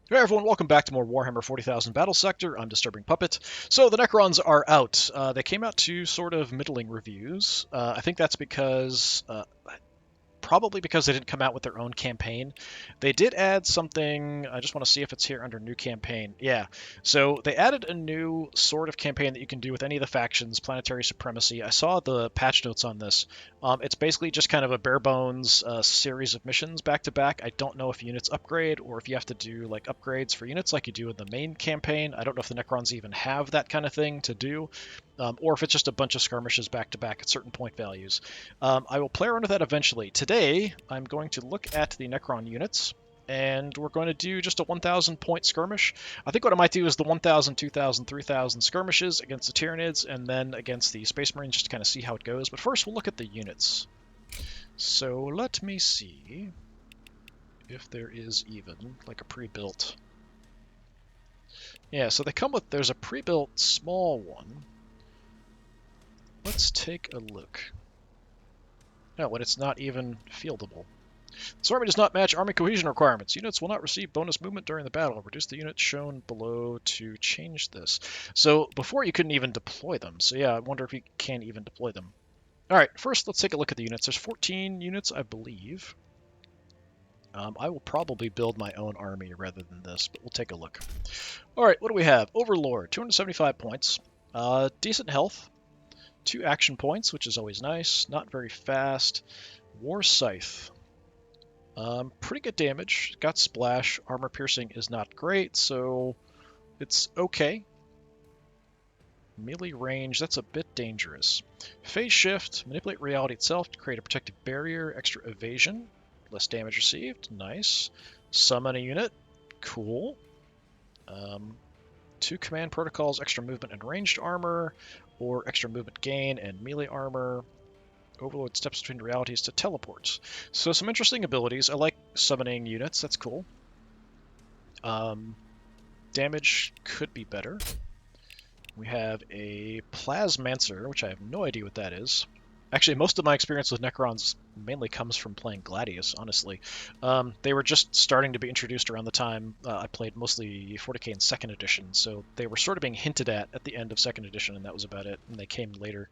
Hey everyone, welcome back to more Warhammer 40,000 Battlesector. I'm DisturbingPuppet. So the Necrons are out. They came out to sort of middling reviews. I think that's because probably because they didn't come out with their own campaign. They did add something. I just want to see if it's here under new campaign. Yeah. So they added a new sort of campaign that you can do with any of the factions, planetary supremacy. I saw the patch notes on this. It's basically just kind of a bare bones series of missions back to back. I don't know if units upgrade or if you have to do like upgrades for units like you do in the main campaign. I don't know if the Necrons even have that kind of thing to do, or if it's just a bunch of skirmishes back to back at certain point values. I will play around with that eventually. Today, I'm going to look at the Necron units, and we're going to do just a 1,000 point skirmish. I think what I might do is the 1,000, 2,000, 3,000 skirmishes against the Tyranids, and then against the Space Marines just to kind of see how it goes. But first, we'll look at the units. So let me see if there is even like a pre-built. Yeah, so they come with, there's a pre-built small one. Let's take a look. No, when it's not even fieldable. This army does not match army cohesion requirements. Units will not receive bonus movement during the battle. Reduce the units shown below to change this. So before you couldn't even deploy them. So yeah, I wonder if you can even deploy them. All right, first let's take a look at the units. There's 14 units, I believe. I will probably build my own army rather than this, but we'll take a look. All right, what do we have? Overlord, 275 points. Decent health. 2 action points, which is always nice. Not very fast. War Scythe. Pretty good damage. Got splash. Armor piercing is not great, so it's okay. Melee range, that's a bit dangerous. Phase shift, manipulate reality itself to create a protective barrier, extra evasion, less damage received, nice. Summon a unit, cool. 2 command protocols, extra movement and ranged armor, or extra movement gain and melee armor. Overlord steps between realities to teleport. So some interesting abilities. I like summoning units, that's cool. Damage could be better. We have a Plasmancer, which I have no idea what that is. Actually, most of my experience with Necrons mainly comes from playing Gladius, honestly. They were just starting to be introduced around the time I played mostly 40k in 2nd edition, so they were sort of being hinted at the end of 2nd edition, and that was about it, and they came later.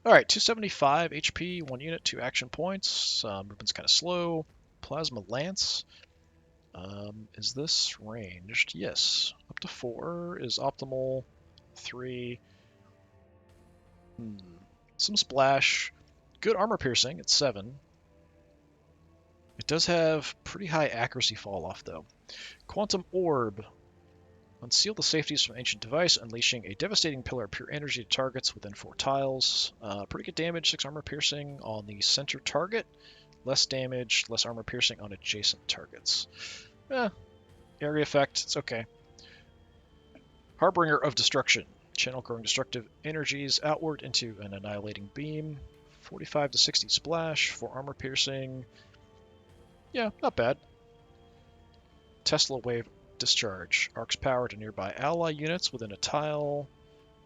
Alright, 275 HP, 1 unit, 2 action points. Movement's kind of slow. Plasma Lance. Is this ranged? Yes. Up to 4 is optimal. 3. Some splash. Good armor piercing at 7. It does have pretty high accuracy fall off, though. Quantum Orb. Unseal the safeties from ancient device, unleashing a devastating pillar of pure energy to targets within 4 tiles. Pretty good damage, 6 armor piercing on the center target. Less damage, less armor piercing on adjacent targets. Area effect, it's okay. Harbinger of Destruction. Channel growing destructive energies outward into an annihilating beam. 45 to 60 splash, 4 armor piercing. Yeah, not bad. Tesla wave discharge. Arcs power to nearby ally units within a tile.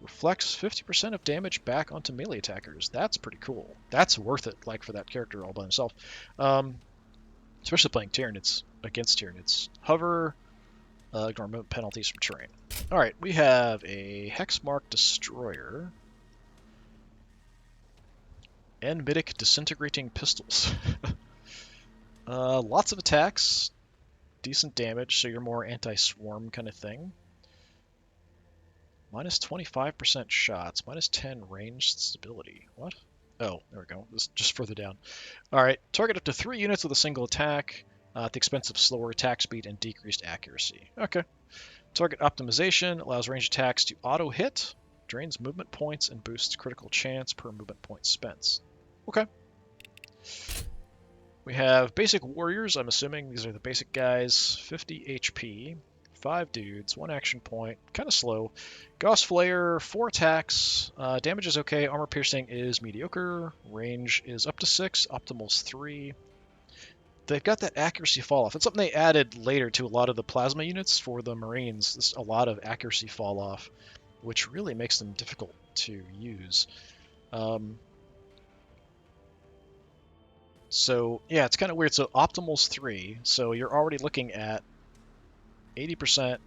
Reflects 50% of damage back onto melee attackers. That's pretty cool. That's worth it, like, for that character all by himself. Especially playing Tyranids against Tyranids. Hover, ignore movement penalties from terrain. Alright, we have a Hexmark Destroyer. Enmitic Disintegrating Pistols. Lots of attacks. Decent damage, so you're more anti-swarm kind of thing. Minus 25% shots, minus 10 ranged stability. What? Oh, there we go. This is just further down. Alright, target up to 3 units with a single attack, at the expense of slower attack speed and decreased accuracy. Okay. Target optimization allows ranged attacks to auto-hit, drains movement points, and boosts critical chance per movement point spent. Okay. We have basic warriors. I'm assuming these are the basic guys. 50 HP, 5 dudes, 1 action point, kind of slow. Gauss Flayer, 4 attacks. Damage is okay. Armor piercing is mediocre. Range is up to 6. Optimal's 3. They've got that accuracy fall off. It's something they added later to a lot of the plasma units for the Marines. There's a lot of accuracy fall off, which really makes them difficult to use. So yeah, it's kind of weird. So optimal's 3, so you're already looking at 80%,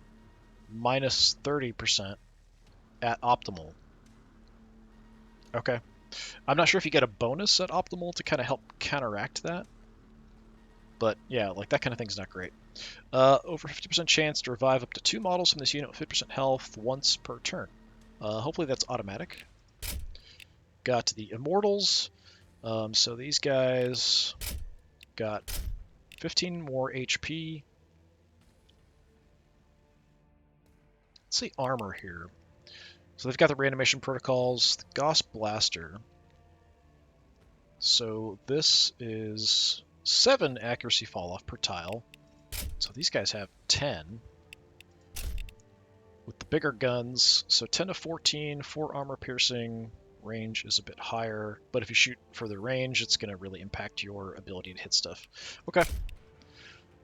minus 30% at optimal. Okay. I'm not sure if you get a bonus at optimal to kind of help counteract that. But yeah, like that kind of thing's not great. Over 50% chance to revive up to 2 models from this unit with 50% health once per turn. Hopefully that's automatic. Got the Immortals. So these guys got 15 more HP. Let's see armor here. So they've got the reanimation protocols, the Gauss Blaster. So this is 7 accuracy fall off per tile. So these guys have 10. With the bigger guns, so 10 to 14, 4 armor piercing, range is a bit higher, but if you shoot further range, it's going to really impact your ability to hit stuff. Okay.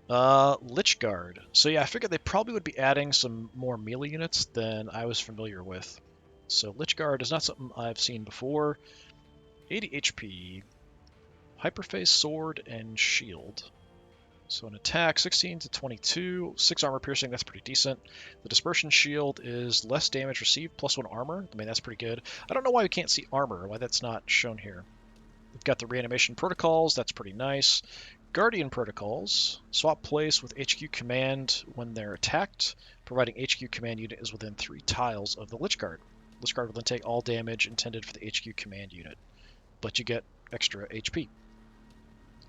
Lich Guard. So yeah, I figured they probably would be adding some more melee units than I was familiar with. So Lich Guard is not something I've seen before. 80 HP, Hyperphase Sword, and Shield. So an attack, 16 to 22, 6 armor piercing, that's pretty decent. The Dispersion Shield is less damage received, plus 1 armor. I mean, that's pretty good. I don't know why we can't see armor, why that's not shown here. We've got the Reanimation Protocols, that's pretty nice. Guardian Protocols, swap place with HQ Command when they're attacked, providing HQ Command unit is within 3 tiles of the Lich Guard. Lich Guard will then take all damage intended for the HQ Command unit, but you get extra HP.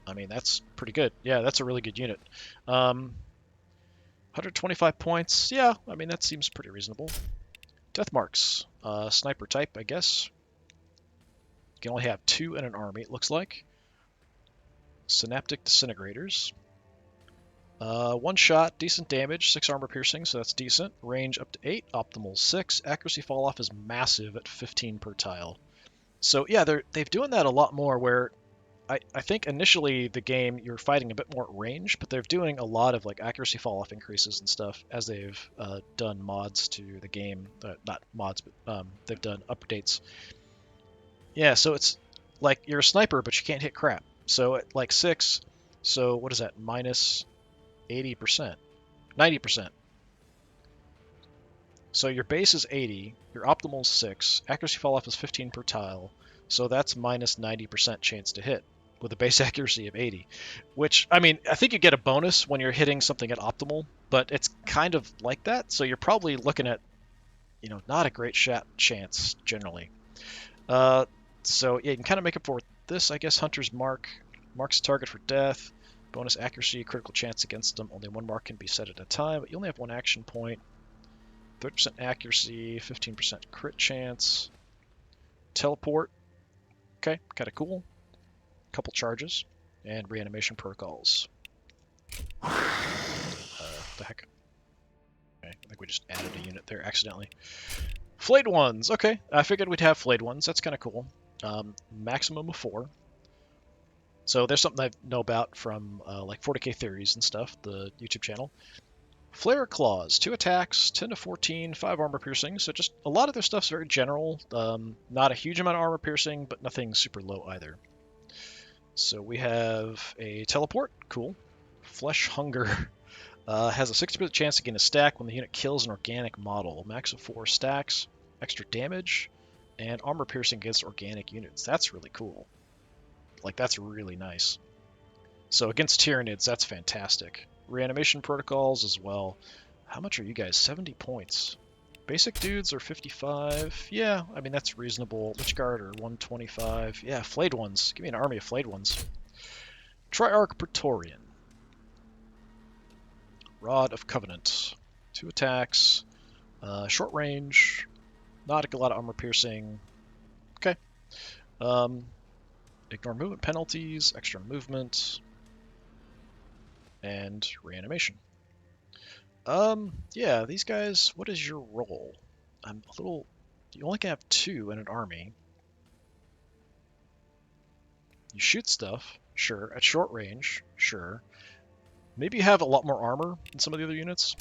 I mean, that's pretty good. Yeah, that's a really good unit. 125 points. Yeah, I mean, that seems pretty reasonable. Death Marks. Sniper type, I guess. You can only have 2 in an army, it looks like. Synaptic Disintegrators. 1 shot, decent damage, 6 armor piercing, so that's decent. Range up to 8, optimal 6. Accuracy fall off is massive at 15 per tile. So yeah, they've doing that a lot more where I think initially the game you're fighting a bit more at range, but they're doing a lot of like accuracy fall off increases and stuff as they've done mods to the game. Not mods, but they've done updates. Yeah, so it's like you're a sniper, but you can't hit crap. So at like 6, so what is that? Minus 80%, 90%. So your base is 80, your optimal is 6, accuracy fall off is 15 per tile, so that's minus 90% chance to hit with a base accuracy of 80, which, I mean, I think you get a bonus when you're hitting something at optimal, but it's kind of like that, so you're probably looking at, you know, not a great shot chance generally. So yeah, you can kind of make up for this, I guess. Hunter's Mark marks a target for death, bonus accuracy, critical chance against them. Only 1 mark can be set at a time, but you only have 1 action point. 30% accuracy, 15% crit chance. Teleport. Okay, kind of cool. Couple charges. And reanimation protocols. The heck? Okay, I think we just added a unit there accidentally. Flayed Ones. Okay, I figured we'd have Flayed Ones. That's kind of cool. Maximum of 4. So there's something I know about from like 40k Theories and stuff, the YouTube channel. Flare Claws, 2 attacks, 10 to 14, 5 armor piercing. So just a lot of their stuff's very general. Not a huge amount of armor piercing, but nothing super low either. So we have a teleport, cool. Flesh Hunger has a 60% chance to gain a stack when the unit kills an organic model. Max of 4 stacks, extra damage, and armor piercing against organic units. That's really cool. Like, that's really nice. So against Tyranids, that's fantastic. Reanimation protocols as well. How much are you guys? 70 points. Basic dudes are 55. Yeah, I mean, that's reasonable. Lich Guard are 125. Yeah, Flayed Ones. Give me an army of Flayed Ones. Triarch Praetorian. Rod of Covenant. 2 attacks. Short range. Not a lot of armor piercing. Okay. Ignore movement penalties. Extra movement. And reanimation. Yeah, these guys, what is your role? I'm a little... You only can have 2 in an army. You shoot stuff, sure. At short range, sure. Maybe you have a lot more armor than some of the other units.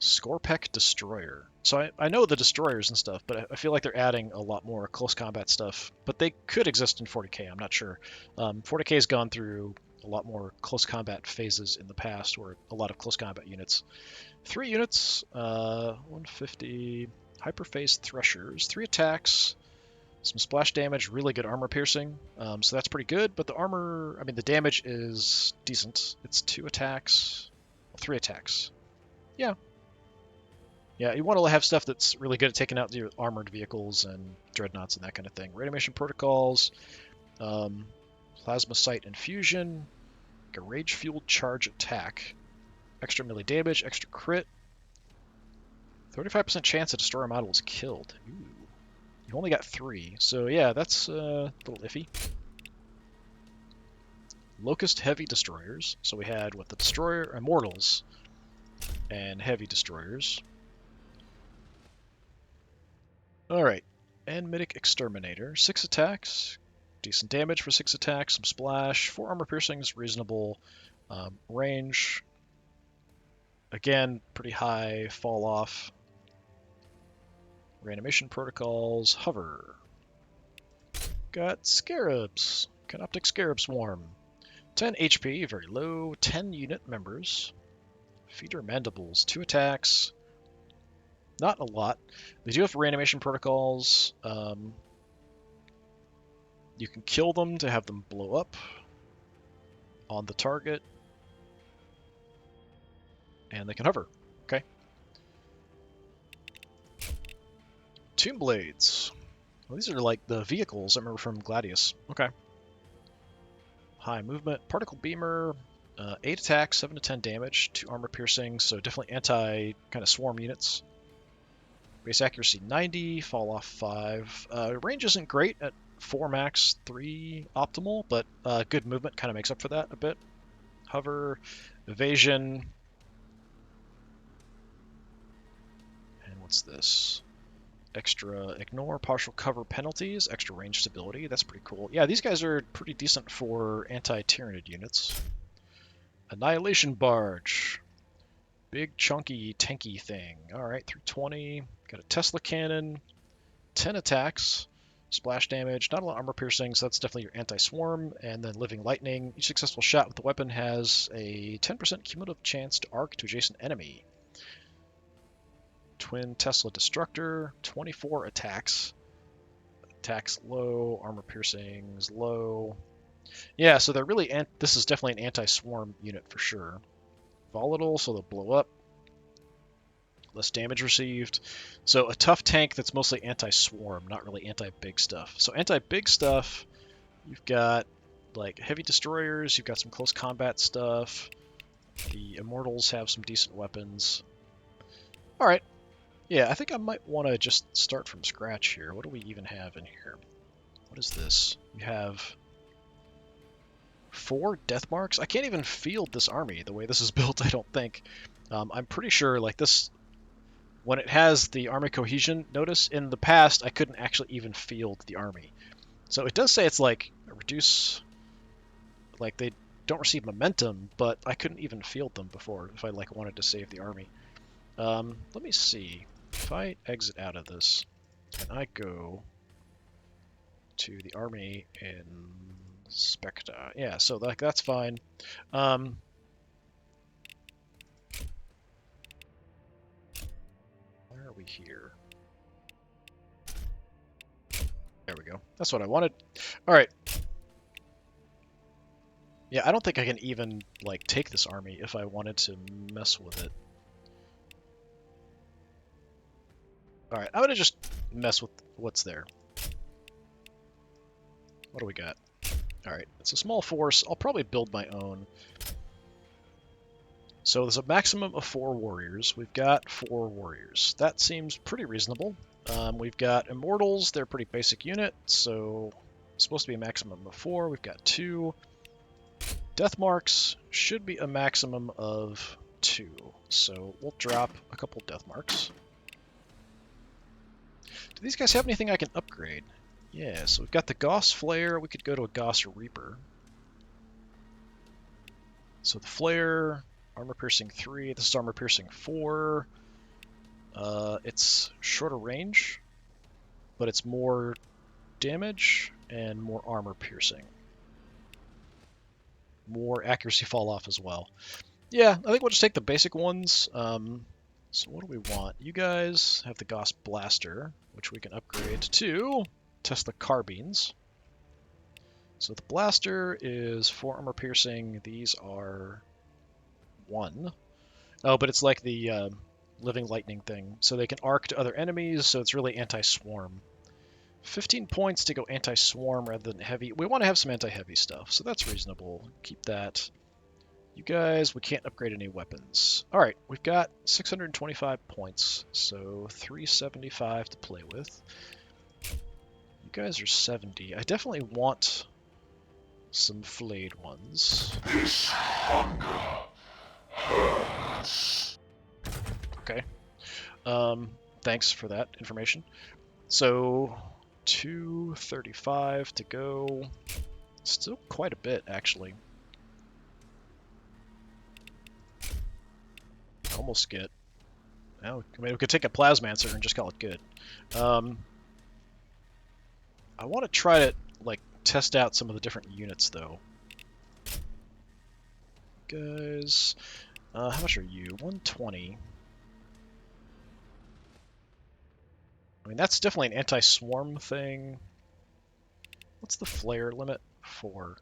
Scorpec Destroyer. So I know the Destroyers and stuff, but I feel like they're adding a lot more close combat stuff. But they could exist in 40k, I'm not sure. 40k's gone through a lot more close combat phases in the past, where a lot of close combat units. 3 units, 150 hyperphase threshers, 3 attacks, some splash damage, really good armor piercing. So that's pretty good, but the armor, I mean, the damage is decent. It's 2 attacks, 3 attacks. Yeah. Yeah, you want to have stuff that's really good at taking out your armored vehicles and dreadnoughts and that kind of thing. Reanimation protocols, plasma sight infusion, a rage fueled charge attack, extra melee damage, extra crit, 35% chance a destroyer model is killed. Ooh. You only got 3, so yeah, that's a little iffy. Locust heavy destroyers. So we had what, the destroyer immortals and heavy destroyers. Alright, Enmitic Exterminator, 6 attacks, decent damage for 6 attacks, some splash, 4 armor piercings, reasonable range. Again, pretty high fall off. Reanimation protocols, hover. Got scarabs, Canoptic Scarab Swarm. 10 HP, very low, 10 unit members. Feeder mandibles, 2 attacks. Not a lot. They do have reanimation protocols. You can kill them to have them blow up on the target. And they can hover. Okay. Tomb Blades. Well, these are like the vehicles I remember from Gladius. Okay. High movement. Particle Beamer. 8 attacks, 7 to 10 damage, 2 armor piercing, so definitely anti kind of swarm units. Base accuracy 90, fall off 5. Range isn't great at 4 max, 3 optimal, but good movement kind of makes up for that a bit. Hover, evasion. And what's this? Extra ignore, partial cover penalties, extra range stability. That's pretty cool. Yeah, these guys are pretty decent for anti-Tyranid units. Annihilation Barge. Big, chunky, tanky thing. Alright, 320. Got a Tesla cannon. 10 attacks. Splash damage. Not a lot of armor piercing, so that's definitely your anti-swarm. And then Living Lightning. Each successful shot with the weapon has a 10% cumulative chance to arc to adjacent enemy. Twin Tesla Destructor. 24 attacks. Attacks low. Armor piercings low. Yeah, so they're really... this is definitely an anti-swarm unit for sure. Volatile, so they'll blow up. Less damage received. So a tough tank that's mostly anti-swarm, not really anti-big stuff. So anti-big stuff, you've got like heavy destroyers, you've got some close combat stuff. The immortals have some decent weapons. Alright. Yeah, I think I might want to just start from scratch here. What do we even have in here? What is this? We have 4 death marks. I can't even field this army the way this is built, I don't think. I'm pretty sure like this, when it has the army cohesion notice, in the past I couldn't actually even field the army. So it does say it's like reduce, like they don't receive momentum, but I couldn't even field them before if I like wanted to save the army. Let me see. If I exit out of this and I go to the army in Specta. Yeah, so like that's fine. Where are we here? There we go. That's what I wanted. All right. Yeah, I don't think I can even like take this army if I wanted to mess with it. All right, I'm gonna just mess with what's there. What do we got? Alright, it's a small force. I'll probably build my own. So there's a maximum of 4 warriors. We've got 4 warriors. That seems pretty reasonable. We've got immortals. They're a pretty basic unit, so it's supposed to be a maximum of 4. We've got 2. Death marks should be a maximum of 2. So we'll drop a couple death marks. Do these guys have anything I can upgrade? Yeah, so we've got the Gauss Flare. We could go to a Gauss Reaper. So the Flare, armor piercing 3. This is armor piercing 4. It's shorter range, but it's more damage and more armor piercing. more accuracy fall off as well. Yeah, I think we'll just take the basic ones. So what do we want? You guys have the Gauss Blaster, which we can upgrade to test the carbines. So the Blaster is 4 armor piercing. These are 1. Oh, but it's like the living lightning thing. So they can arc to other enemies, so it's really anti-swarm. 15 points to go anti-swarm rather than heavy. We want to have some anti-heavy stuff, so that's reasonable. Keep that. You guys, we can't upgrade any weapons. All right, we've got 625 points, so 375 to play with. You guys are 70. I definitely want some flayed ones. This hunger hurts. Okay. Thanks for that information. So 235 to go. Still quite a bit, actually. Almost get. Well, I mean, we could take a Plasmancer and just call it good. I want to try to like test out some of the different units, though. Guys, how much are you? 120. I mean, that's definitely an anti-swarm thing. What's the flare limit? 4.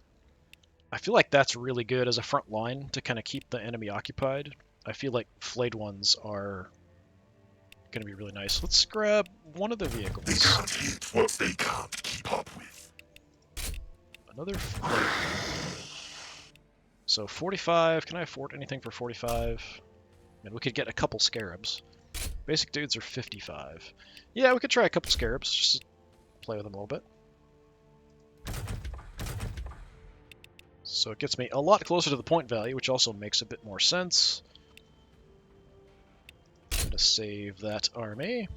I feel like that's really good as a front line to kind of keep the enemy occupied. I feel like flayed ones are going to be really nice. Let's grab one of the vehicles. They can't hit what they can't keep up with. Another flayed. So 45. Can I afford anything for 45? And we could get a couple scarabs. Basic dudes are 55. Yeah, we could try a couple scarabs. Just to play with them a little bit. So it gets me a lot closer to the point value, which also makes a bit more sense. I'm going to save that army.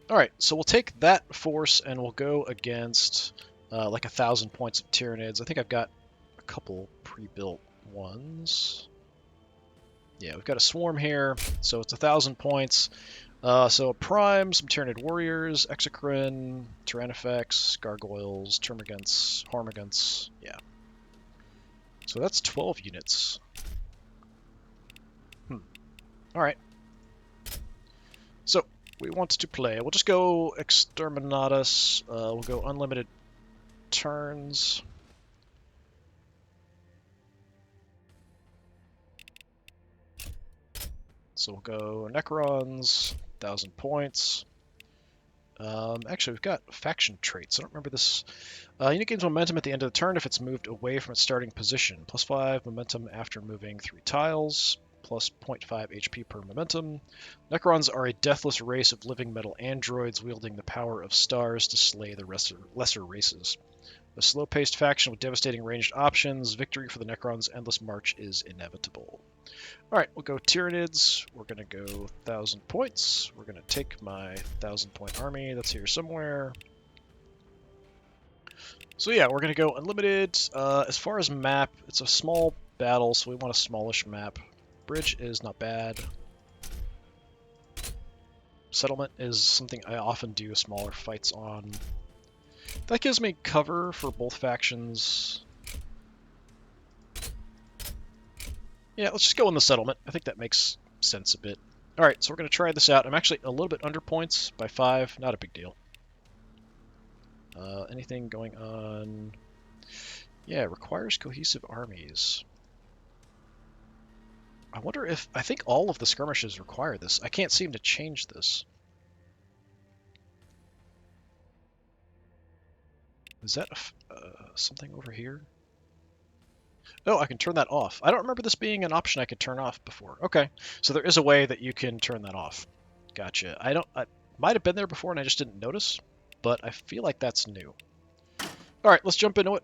Alright, so we'll take that force and we'll go against like 1,000 points of Tyranids. I think I've got a couple pre-built ones. Yeah, we've got a swarm here, so it's 1,000 points. So a prime, some Tyranid warriors, Exocrine, Tyrannifex, Gargoyles, Termagants, Hormagants. Yeah. So that's 12 units. Alright. So, we want to play. We'll just go Exterminatus. We'll go unlimited turns. So we'll go Necrons, 1,000 points. Actually, we've got faction traits. I don't remember this. Unit gains momentum at the end of the turn if it's moved away from its starting position. +5 momentum after moving 3 tiles. Plus 0.5 HP per momentum. Necrons are a deathless race of living metal androids wielding the power of stars to slay the lesser races. A slow-paced faction with devastating ranged options. Victory for the Necrons' endless march is inevitable. Alright, we'll go Tyranids. We're going to go 1,000 points. We're going to take my 1,000-point army that's here somewhere. So yeah, we're going to go unlimited. As far as map, it's a small battle, so we want a smallish map. Bridge is not bad. Settlement is something I often do smaller fights on. That gives me cover for both factions. Yeah, let's just go in the settlement. I think that makes sense a bit. Alright, so we're going to try this out. I'm actually a little bit under points by 5. Not a big deal. Anything going on? Yeah, requires cohesive armies. I wonder if... I think all of the skirmishes require this. I can't seem to change this. Is that something over here? Oh, I can turn that off. I don't remember this being an option I could turn off before. Okay, so there is a way that you can turn that off. Gotcha. I might have been there before and I just didn't notice, but I feel like that's new. All right, let's jump into it.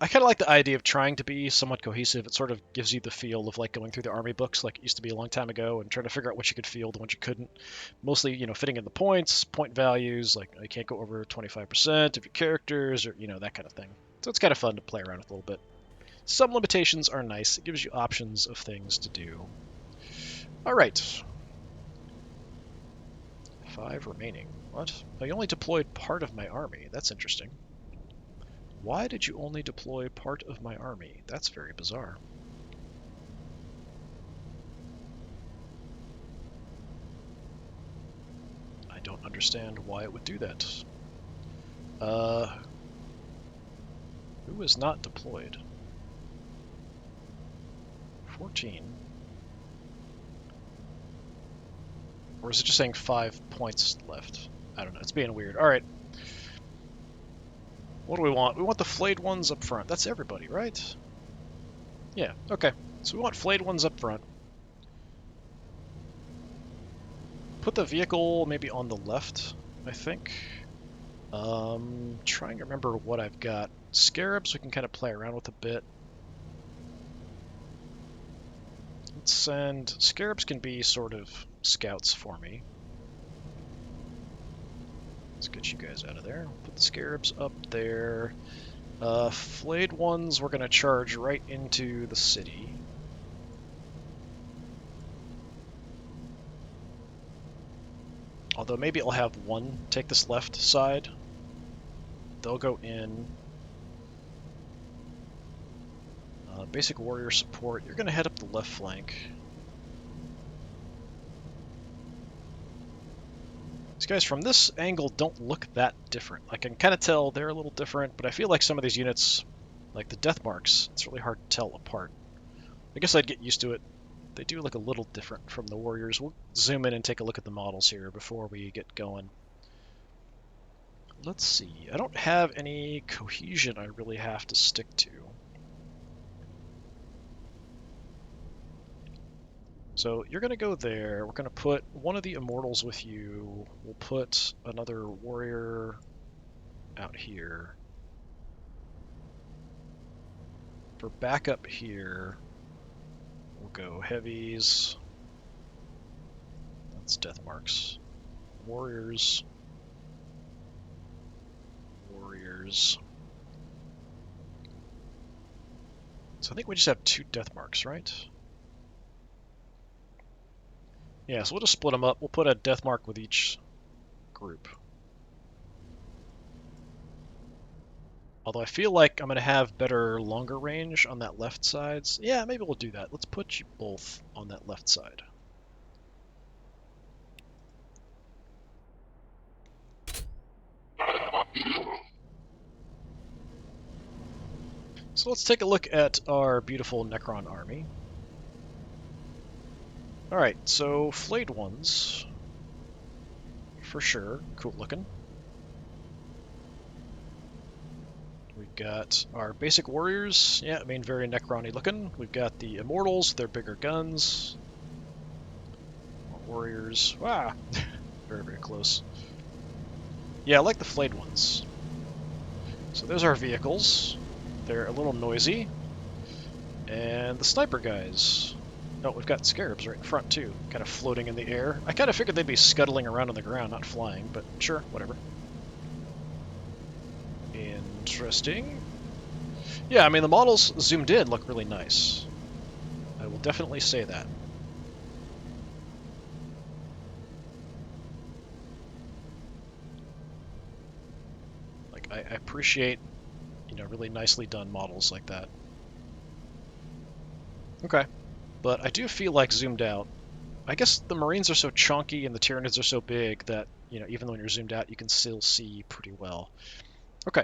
I kind of like the idea of trying to be somewhat cohesive. It sort of gives you the feel of like going through the army books like it used to be a long time ago and trying to figure out what you could field and what you couldn't. Mostly, you know, fitting in the points, point values, like you can't go over 25% of your characters or, you know, that kind of thing. So it's kind of fun to play around with a little bit. Some limitations are nice. It gives you options of things to do. All right. 5 remaining. What? I only deployed part of my army. That's interesting. Why did you only deploy part of my army? That's very bizarre. I don't understand why it would do that. Who is not deployed? 14. Or is it just saying 5 points left? I don't know. It's being weird. Alright. What do we want? We want the flayed ones up front. That's everybody, right? Yeah, okay. So we want flayed ones up front. Put the vehicle maybe on the left, I think. Trying to remember what I've got. Scarabs we can kind of play around with a bit. Let's send... Scarabs can be sort of scouts for me. Let's get you guys out of there. Put the scarabs up there. Flayed ones we're going to charge right into the city. Although maybe I'll have one take this left side. They'll go in. Basic warrior support. You're going to head up the left flank. These guys from this angle don't look that different. I can kind of tell they're a little different, but I feel like some of these units, like the death marks, it's really hard to tell apart. I guess I'd get used to it. They do look a little different from the warriors. We'll zoom in and take a look at the models here before we get going. Let's see. I don't have any cohesion I really have to stick to. So you're going to go there. We're going to put one of the immortals with you. We'll put another warrior out here. For backup here, we'll go heavies. That's death marks. Warriors. Warriors. So I think we just have 2 death marks, right? Yeah, so we'll just split them up. We'll put a death mark with each group. Although I feel like I'm going to have better longer range on that left side. So yeah, maybe we'll do that. Let's put you both on that left side. So let's take a look at our beautiful Necron army. Alright, so flayed ones, for sure, cool looking. We've got our basic warriors, yeah, I mean very Necron-y looking. We've got the immortals, their bigger guns. More warriors, wow, very, very close. Yeah, I like the flayed ones. So there's our vehicles. They're a little noisy. And the sniper guys. Oh, we've got scarabs right in front, too. Kind of floating in the air. I kind of figured they'd be scuttling around on the ground, not flying, but sure, whatever. Interesting. Yeah, I mean, the models zoomed in look really nice. I will definitely say that. Like, I appreciate, you know, really nicely done models like that. Okay. But I do feel like zoomed out. I guess the Marines are so chunky and the Tyranids are so big that, you know, even when you're zoomed out, you can still see pretty well. Okay.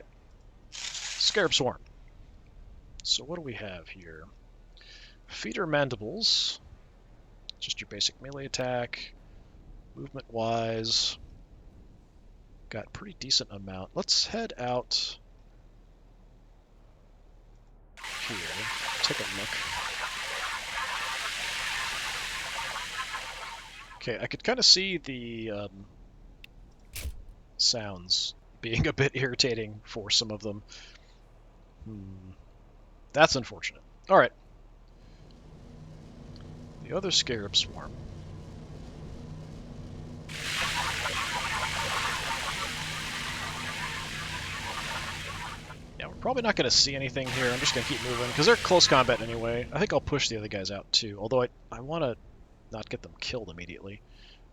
Scarab Swarm. So what do we have here? Feeder Mandibles. Just your basic melee attack. Movement-wise, got pretty decent amount. Let's head out here. Take a look. Okay, I could kind of see the sounds being a bit irritating for some of them. That's unfortunate. Alright. The other Scarab Swarm. Yeah, we're probably not going to see anything here. I'm just going to keep moving, because they're close combat anyway. I think I'll push the other guys out, too, although I want to not get them killed immediately.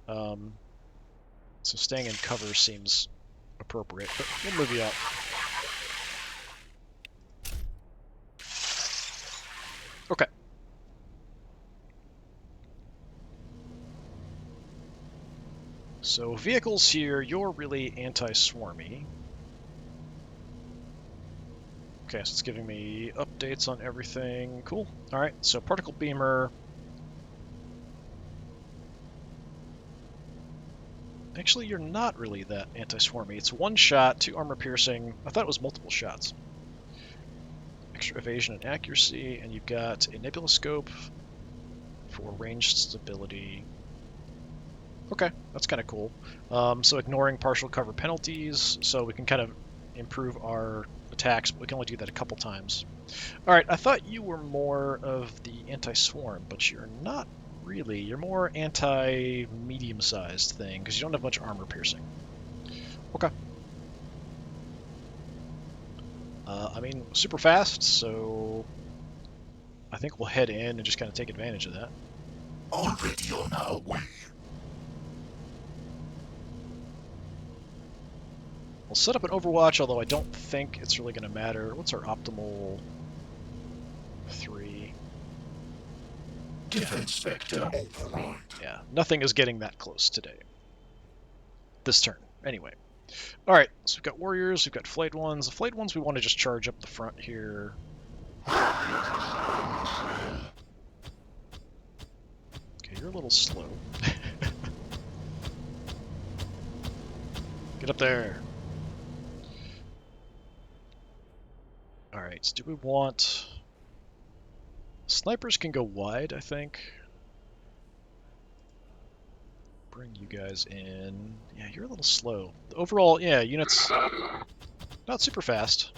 So staying in cover seems appropriate, but we'll move you out. Okay. So vehicles here, you're really anti-swarmy. Okay, so it's giving me updates on everything. Cool. Alright, so particle beamer. Actually, you're not really that anti-swarmy. It's one shot, 2 armor piercing. I thought it was multiple shots. Extra evasion and accuracy, and you've got a nebula scope for ranged stability. Okay, that's kind of cool. So ignoring partial cover penalties, so we can kind of improve our attacks, but we can only do that a couple times. Alright, I thought you were more of the anti-swarm, but you're not really. You're more anti-medium-sized thing, because you don't have much armor piercing. Okay. I mean, super fast, so I think we'll head in and just kind of take advantage of that. Already on our way. We'll set up an Overwatch, although I don't think it's really going to matter. What's our optimal 3? Defense vector override. Yeah, nothing is getting that close today. This turn, anyway. Alright, so we've got warriors, we've got flayed ones. The flayed ones we want to just charge up the front here. Okay, you're a little slow. Get up there. Alright, do we want... Snipers can go wide, I think. Bring you guys in. Yeah, you're a little slow. Overall, yeah, units not super fast.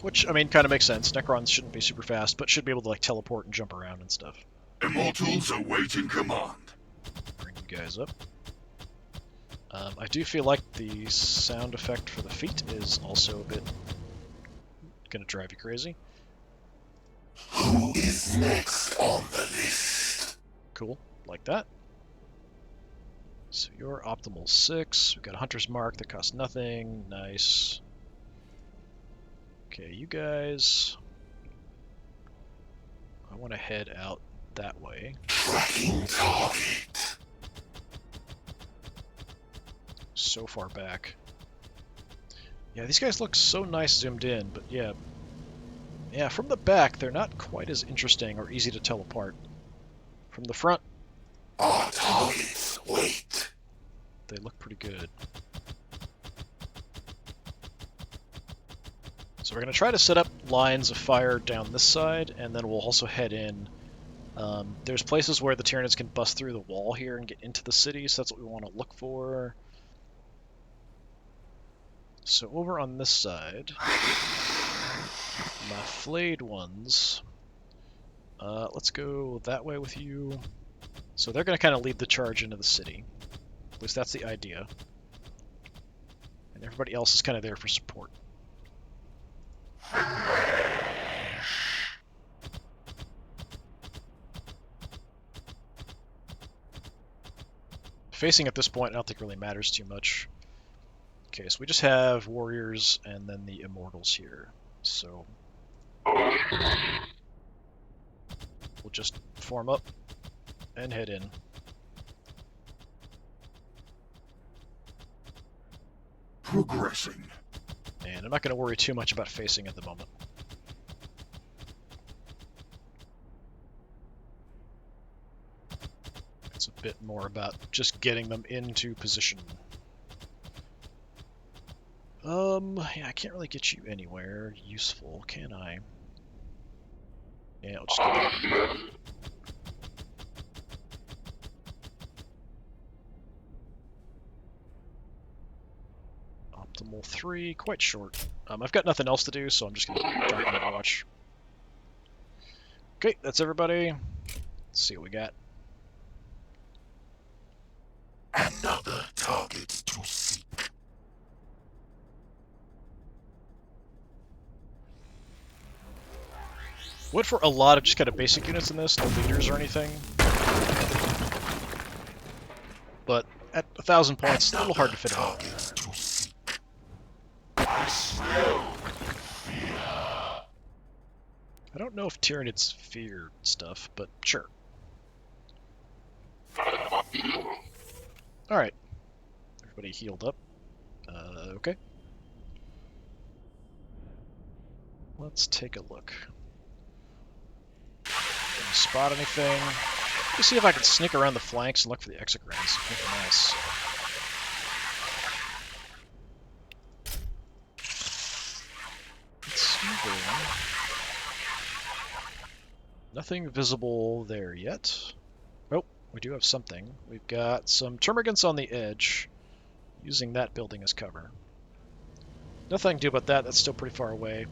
Which, I mean, kind of makes sense. Necrons shouldn't be super fast, but should be able to, like, teleport and jump around and stuff. Immortals awaiting command. Bring you guys up. I do feel like the sound effect for the feet is also a bit gonna drive you crazy. Who is next on the list? Cool, like that. So you're optimal 6. We've got a Hunter's Mark that costs nothing. Nice. Okay, you guys... I want to head out that way. Tracking target. So far back. Yeah, these guys look so nice zoomed in, but yeah. Yeah, from the back, they're not quite as interesting or easy to tell apart. From the front, Our targets wait. they look pretty good. So we're going to try to set up lines of fire down this side, and then we'll also head in. There's places where the Tyranids can bust through the wall here and get into the city, so that's what we want to look for. So over on this side, my flayed ones, let's go that way with you. So they're going to kind of lead the charge into the city. At least that's the idea. And everybody else is kind of there for support. Facing at this point, I don't think really matters too much. Okay, so we just have warriors and then the immortals here. So we'll just form up and head in. Progressing. And I'm not going to worry too much about facing at the moment. It's a bit more about just getting them into position. Yeah, I can't really get you anywhere useful, can I? Yeah, I'll just get that. Optimal 3, quite short. I've got nothing else to do, so I'm just going to drop my watch. Okay, that's everybody. Let's see what we got. Another target to seek. Went for a lot of just kind of basic units in this, no leaders or anything. But at 1,000 points, it's a little hard to fit in. Targets to seek. I smell fear. I I don't know if Tyranids fear stuff, but sure. Alright. Everybody healed up. Okay. Let's take a look. Can you spot anything? Let's see if I can sneak around the flanks and look for the exograms. Nice. Let's move in. Nothing visible there yet. Oh, we do have something. We've got some termagants on the edge, using that building as cover. Nothing I can do about that. That's still pretty far away.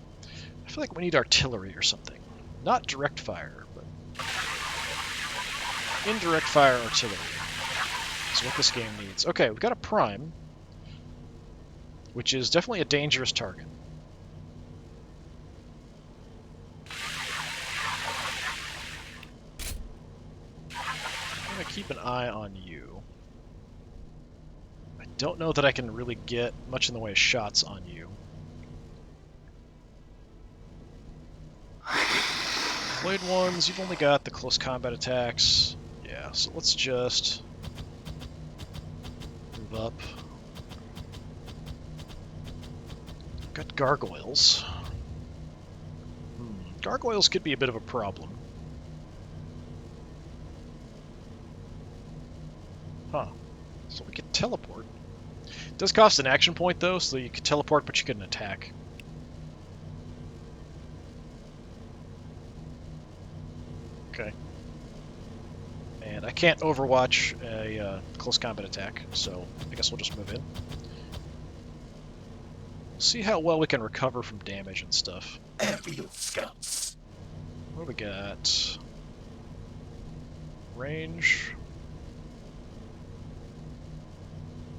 I feel like we need artillery or something. Not direct fire, but indirect fire artillery is what this game needs. Okay, we've got a prime, which is definitely a dangerous target. I'm going to keep an eye on you. I don't know that I can really get much in the way of shots on you. Blade ones, you've only got the close combat attacks. Yeah, so let's just move up. Got gargoyles. Gargoyles could be a bit of a problem. Huh. So we could teleport. It does cost an action point though, so you could teleport but you couldn't attack. Okay. And I can't overwatch a close combat attack, so I guess we'll just move in. See how well we can recover from damage and stuff. Aerial scouts. What do we got? Range.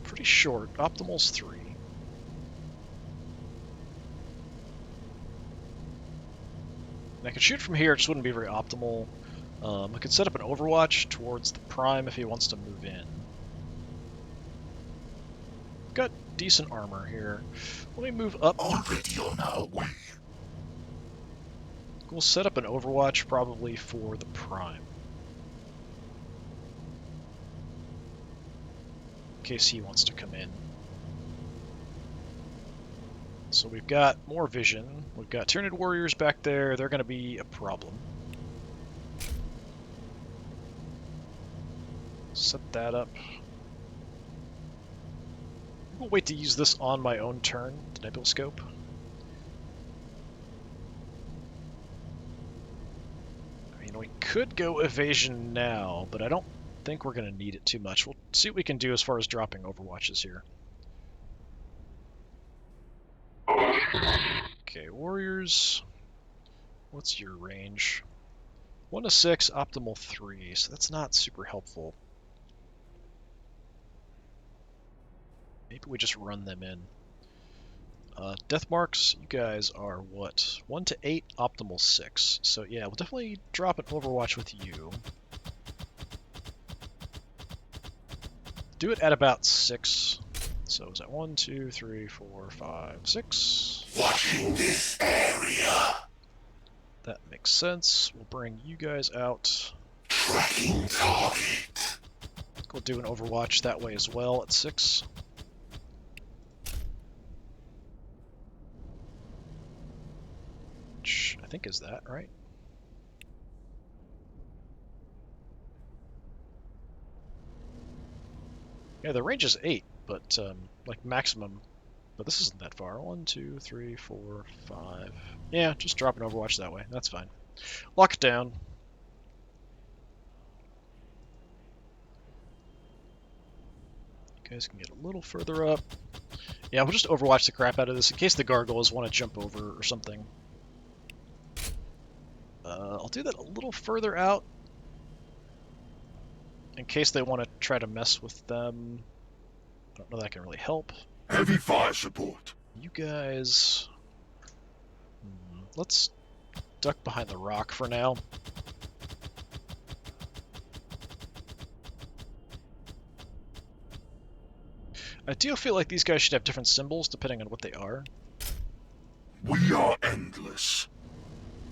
Pretty short. Optimal's 3. And I could shoot from here, it just wouldn't be very optimal. I could set up an overwatch towards the prime if he wants to move in. Got decent armor here. Let me move up. Already on our way. We'll set up an overwatch probably for the prime. In case he wants to come in. So we've got more vision. We've got Tyranid warriors back there. They're going to be a problem. Set that up. We'll wait to use this on my own turn, the nebuloscope. I mean, we could go evasion now, but I don't think we're going to need it too much. We'll see what we can do as far as dropping overwatches here. Okay, warriors. What's your range? 1 to 6, optimal 3, so that's not super helpful. Maybe we just run them in. Death marks, you guys are what? 1 to 8, optimal 6. So yeah, we'll definitely drop an overwatch with you. Do it at about 6. So is that 1, 2, 3, 4, 5, 6? Watching this area. That makes sense. We'll bring you guys out. Tracking target. We'll do an overwatch that way as well at 6. Which I think is that, right? Yeah, the range is 8, but like maximum. But this isn't that far. 1, 2, 3, 4, 5. Yeah, just drop an overwatch that way. That's fine. Lock it down. You guys can get a little further up. Yeah, we'll just overwatch the crap out of this in case the gargoyles want to jump over or something. I'll do that a little further out in case they want to try to mess with them. I don't know that can really help. Heavy fire support. You guys... let's duck behind the rock for now. I do feel like these guys should have different symbols depending on what they are. We are endless.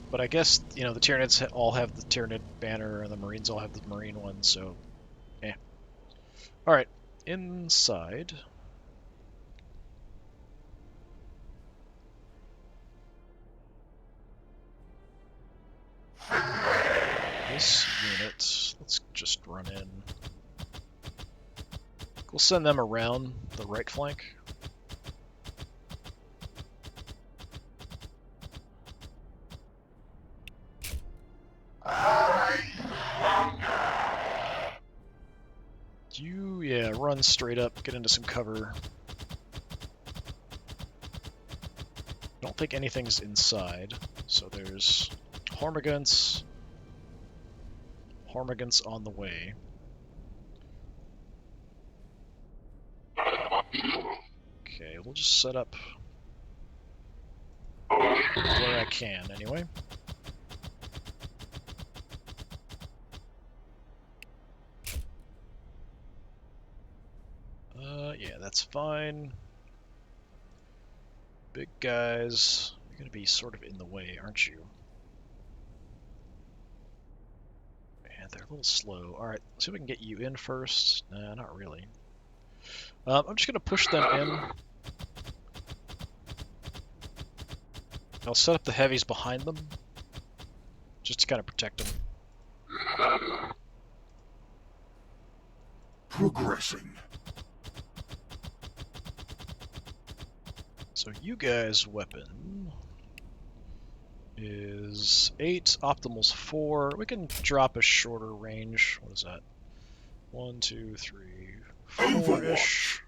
But I guess, you know, the Tyranids all have the Tyranid banner, and the Marines all have the Marine one, so, eh. Alright, inside. This unit, let's just run in. We'll send them around the right flank. You, yeah, run straight up, get into some cover. Don't think anything's inside, so there's Hormigants on the way. Okay, we'll just set up where I can, anyway. Yeah, that's fine. Big guys, you're gonna be sort of in the way, aren't you? Man, they're a little slow. Alright, let's see if we can get you in first. Nah, not really. I'm just gonna push them in. I'll set up the heavies behind them, just to kind of protect them. Progressing. So you guys' weapon is 8, optimal's 4. We can drop a shorter range. What is that? 1, 2, 3, 4-ish.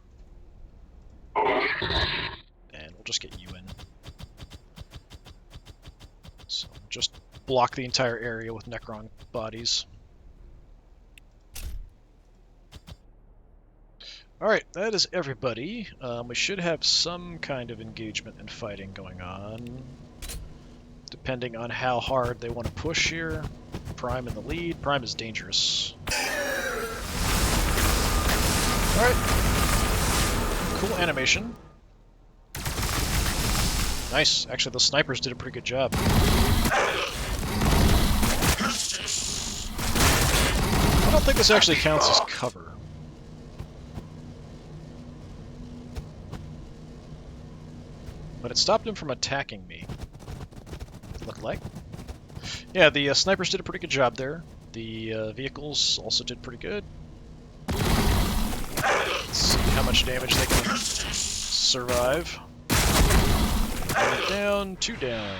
And we'll just get you in. So just block the entire area with Necron bodies. Alright, that is everybody. We should have some kind of engagement and fighting going on, depending on how hard they want to push here. Prime in the lead. Prime is dangerous. Alright. Cool animation. Nice. Actually, the snipers did a pretty good job. I don't think this actually counts as cover. But it stopped him from attacking me. It looked like. Yeah, the snipers did a pretty good job there. The vehicles also did pretty good. Let's see how much damage they can survive. 1 down, 2 down.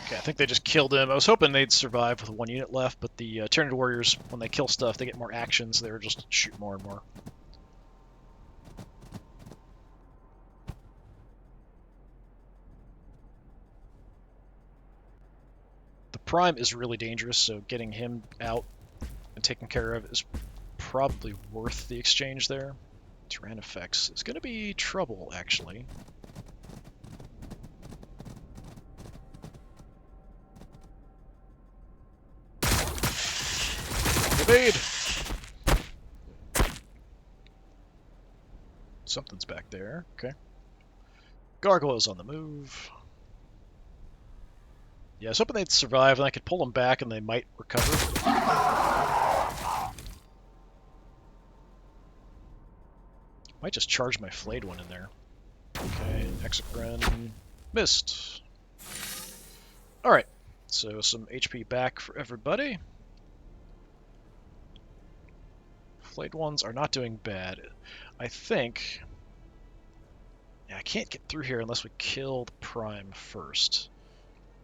Okay, I think they just killed him. I was hoping they'd survive with 1 unit left, but the Tyranid warriors, when they kill stuff, they get more actions. They were just shoot more and more. The Prime is really dangerous, so getting him out and taken care of is probably worth the exchange there. Tyran effects is going to be trouble, actually. Evade! Something's back there. Okay. Gargoyles on the move. Yeah, I was hoping they'd survive and I could pull them back and they might recover. Might just charge my flayed one in there. Okay, Exocrine. Missed. Alright, so some HP back for everybody. Flayed ones are not doing bad. I think... Yeah, I can't get through here unless we kill the Prime first.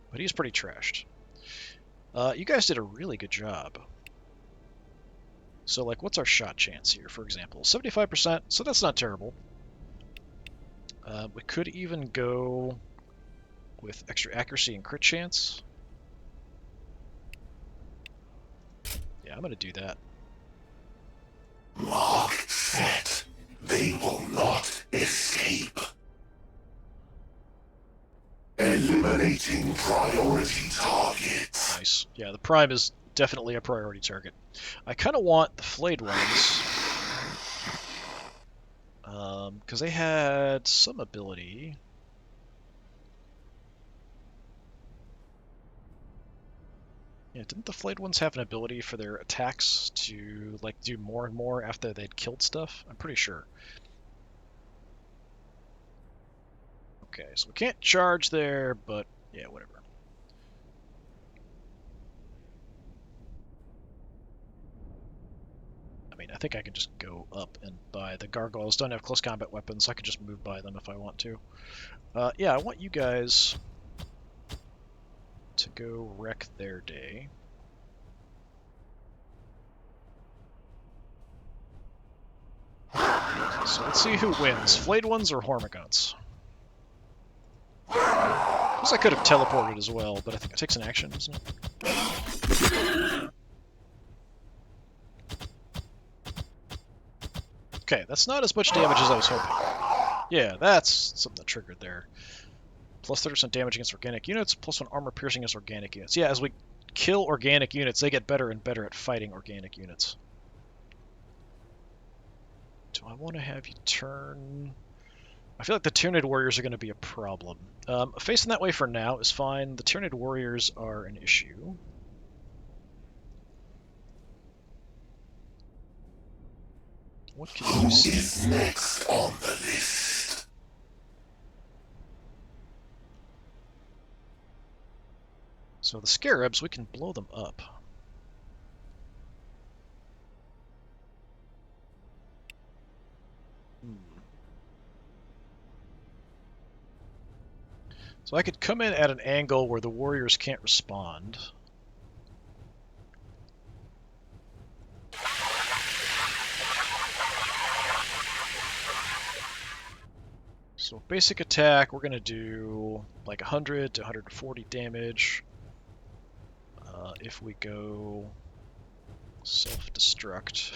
But he's pretty trashed. You guys did a really good job. So, like, what's our shot chance here, for example? 75%, so that's not terrible. We could even go with extra accuracy and crit chance. Yeah, I'm going to do that. Mark set. They will not escape. Eliminating priority targets. Nice. Yeah, the Prime is definitely a priority target. I kind of want the flayed ones, because they had some ability. Yeah, didn't the flayed ones have an ability for their attacks to like do more and more after they'd killed stuff? I'm pretty sure. Okay, so we can't charge there, but yeah, whatever. I mean, I think I can just go up and buy. The gargoyles don't have close combat weapons, so I could just move by them if I want to. Yeah, I want you guys to go wreck their day. So let's see who wins, flayed ones or Hormagaunts. I guess I could have teleported as well, but I think it takes an action, doesn't it? Okay, that's not as much damage as I was hoping. Yeah, that's something that triggered there. Plus 30% damage against organic units, plus 1 armor piercing against organic units. Yeah, as we kill organic units, they get better and better at fighting organic units. Do I want to have you turn... I feel like the Tyranid warriors are going to be a problem. Facing that way for now is fine. The Tyranid warriors are an issue. What can you see? Who is next on the list? So the scarabs, we can blow them up. So I could come in at an angle where the warriors can't respond. So basic attack, we're going to do like 100 to 140 damage. If we go self-destruct.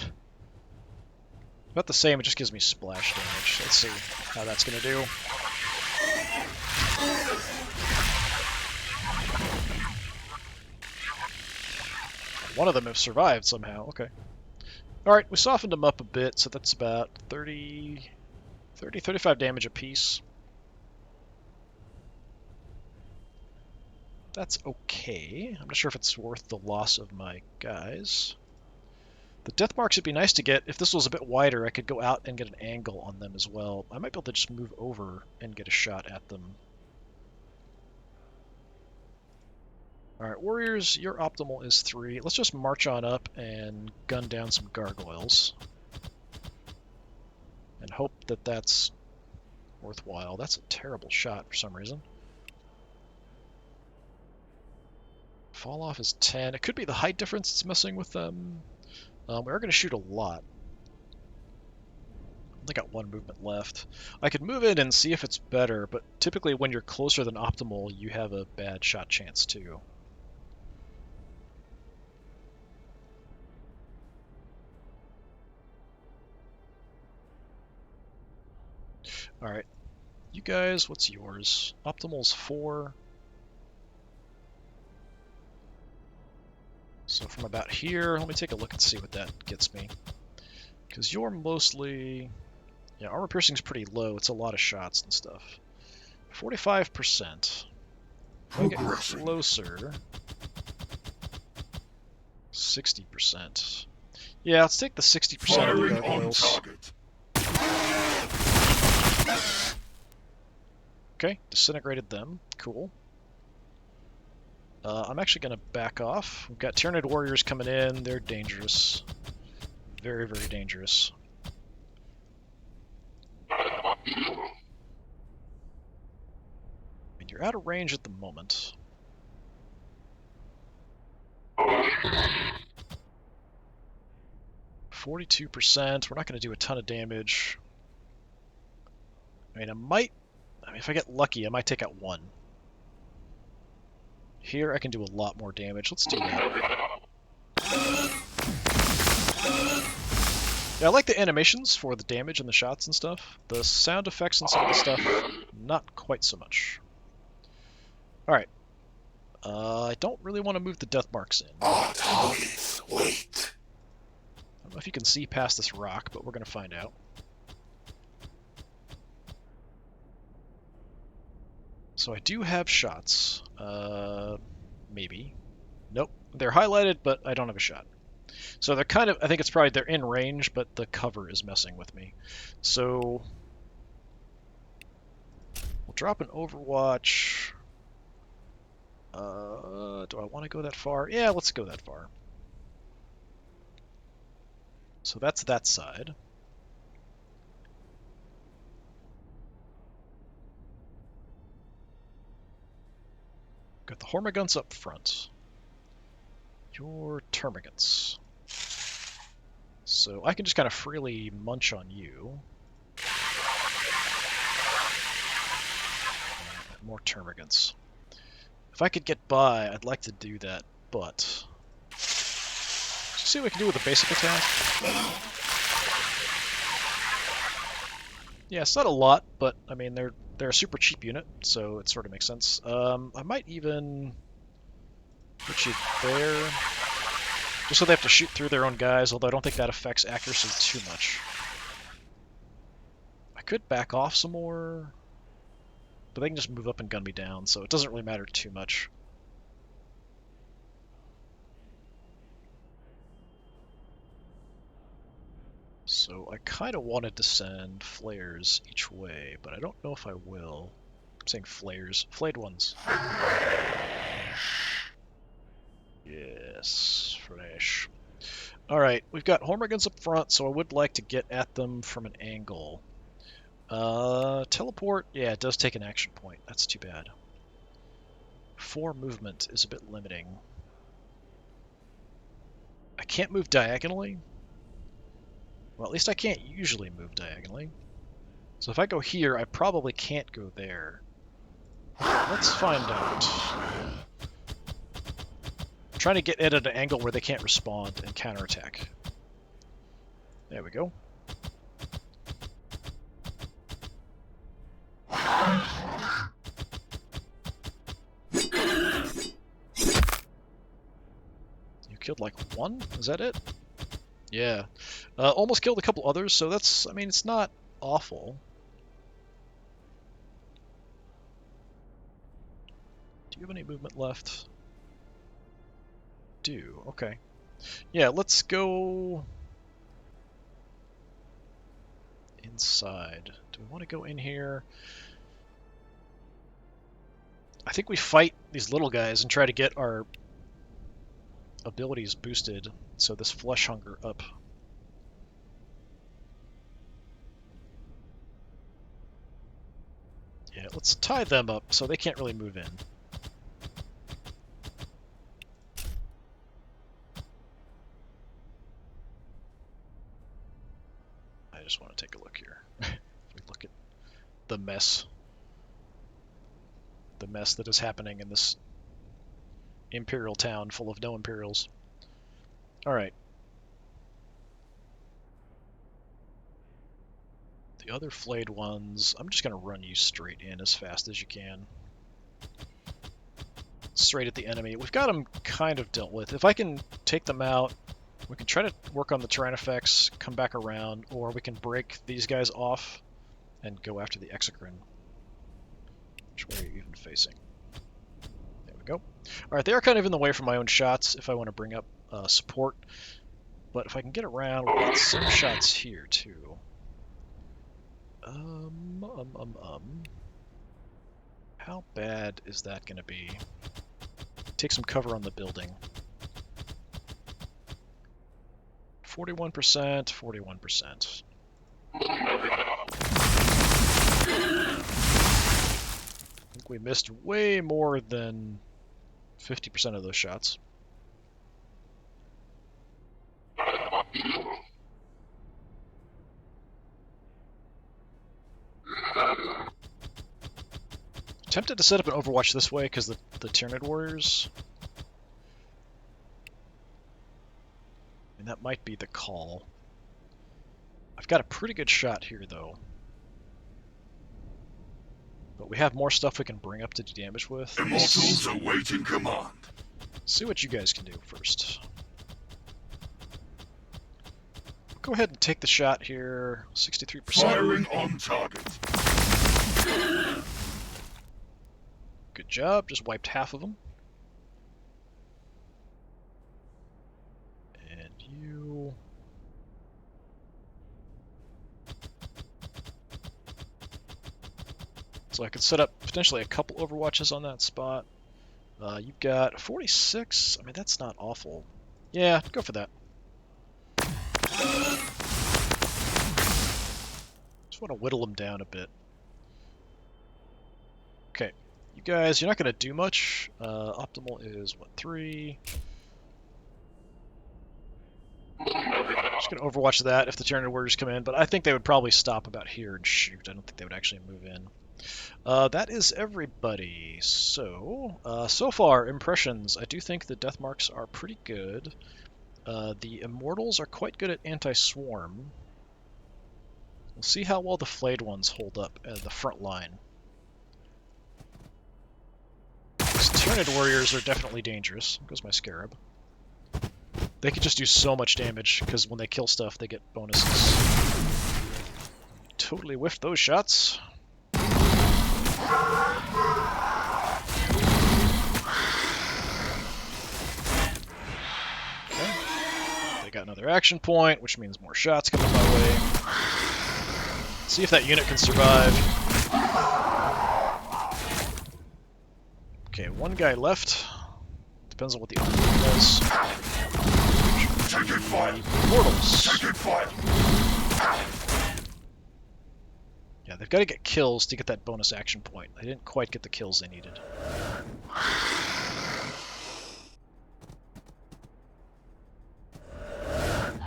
About the same, it just gives me splash damage. Let's see how that's going to do. One of them have survived somehow, okay. Alright, we softened them up a bit, so that's about 35 damage apiece. That's okay. I'm not sure if it's worth the loss of my guys. The death marks would be nice to get. If this was a bit wider, I could go out and get an angle on them as well. I might be able to just move over and get a shot at them. Alright, warriors, your optimal is 3. Let's just march on up and gun down some gargoyles. And hope that that's worthwhile. That's a terrible shot for some reason. Fall off is 10. It could be the height difference that's messing with them. We are going to shoot a lot. I only got 1 movement left. I could move in and see if it's better, but typically when you're closer than optimal, you have a bad shot chance too. Alright, you guys, what's yours? Optimal's 4. So from about here, let me take a look and see what that gets me. Because you're mostly... Yeah, armor piercing's pretty low. It's a lot of shots and stuff. 45%. If I get closer... 60%. Yeah, let's take the 60% of the gargoyles. Okay, disintegrated them. Cool. I'm actually going to back off. We've got Tyranid warriors coming in. They're dangerous. Very, very dangerous. And you're out of range at the moment. %. We're not going to do a ton of damage. I mean, if I get lucky, I might take out 1. Here I can do a lot more damage. Let's do that. Yeah, I like the animations for the damage and the shots and stuff. The sound effects and some of the stuff, not quite so much. Alright. I don't really want to move the death marks in. Our targets wait. I don't know if you can see past this rock, but we're going to find out. So I do have shots. Maybe. Nope. They're highlighted, but I don't have a shot. So they're kind of, I think it's probably they're in range, but the cover is messing with me. So we'll drop an Overwatch. Do I want to go that far? Yeah, let's go that far. So that's that side. Got the Hormiguns up front. Your Termagants. So I can just kind of freely munch on you. More Termagants. If I could get by, I'd like to do that, but... Let's see what we can do with a basic attack. Yeah, it's not a lot, but, I mean, they're a super cheap unit, so it sort of makes sense. I might even put you there, just so they have to shoot through their own guys, although I don't think that affects accuracy too much. I could back off some more, but they can just move up and gun me down, so it doesn't really matter too much. So I kind of wanted to send flares each way, but I don't know if I will. I'm saying flares. Flayed ones. Yes, fresh. Alright, we've got Hormiguns up front, so I would like to get at them from an angle. Teleport, yeah, it does take an action point. That's too bad. 4 movement is a bit limiting. I can't move diagonally. Well, at least I can't usually move diagonally. So if I go here, I probably can't go there. Let's find out. I'm trying to get it at an angle where they can't respond and counterattack. There we go. You killed like 1? Is that it? Yeah. Almost killed a couple others, so that's, I mean, it's not awful. Do you have any movement left? Do. Okay. Yeah, let's go inside. Do we want to go in here? I think we fight these little guys and try to get our abilities boosted, so this flesh hunger up. Yeah, let's tie them up so they can't really move in. I just want to take a look here. We look at the mess. The mess that is happening in this Imperial town full of no Imperials. Alright. The other flayed ones, I'm just going to run you straight in as fast as you can. Straight at the enemy. We've got them kind of dealt with. If I can take them out, we can try to work on the Tyrannifex, come back around, or we can break these guys off and go after the Exocrine. Which way are you even facing? There we go. Alright, they are kind of in the way from my own shots if I want to bring up support. But if I can get around, we've got some shots here too. How bad is that going to be? Take some cover on the building. 41%, 41%. I think we missed way more than 50% of those shots. Tempted to set up an Overwatch this way because the Tyranid warriors. And that might be the call. I've got a pretty good shot here though. But we have more stuff we can bring up to do damage with. Immortals awaiting command. See what you guys can do first. Go ahead and take the shot here. 63%. Firing on target. Good job. Just wiped half of them. And you... So I could set up potentially a couple overwatches on that spot. You've got 46. I mean, that's not awful. Yeah, go for that. Just want to whittle them down a bit. Okay, you guys, you're not going to do much. Optimal is, what, 3? Just going to overwatch that if the Tyranid warriors come in, but I think they would probably stop about here and shoot. I don't think they would actually move in. That is everybody. So, so far, impressions. I do think the death marks are pretty good. The immortals are quite good at anti-swarm. We'll see how well the flayed ones hold up at the front line. These Tyranid warriors are definitely dangerous. There goes my scarab. They can just do so much damage, because when they kill stuff, they get bonuses. Totally whiffed those shots. Okay. They got another action point, which means more shots coming my way. See if that unit can survive. Okay, one guy left. Depends on what the other one does. Taking fire. Mortals. Taking fire. Yeah, they've got to get kills to get that bonus action point. They didn't quite get the kills they needed.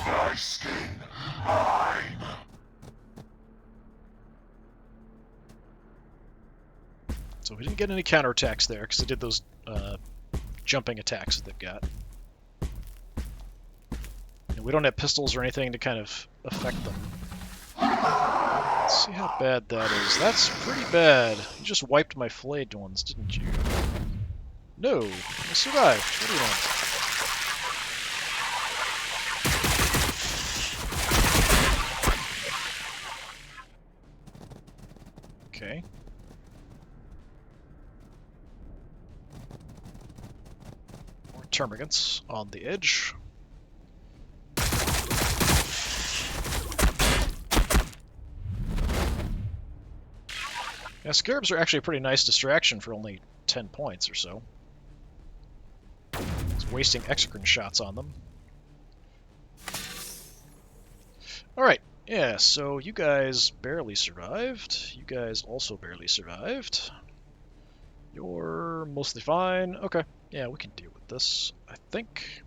My skin, mine. So we didn't get any counterattacks there because they did those jumping attacks that they've got. And we don't have pistols or anything to kind of affect them. Let's see how bad that is. That's pretty bad. You just wiped my flayed ones, didn't you? No, I survived. What do you want? Okay. More termagants on the edge. Yeah, scarabs are actually a pretty nice distraction for only 10 points or so. It's wasting Necron shots on them. Alright, yeah, so you guys barely survived. You guys also barely survived. You're mostly fine. Okay, yeah, we can deal with this, I think.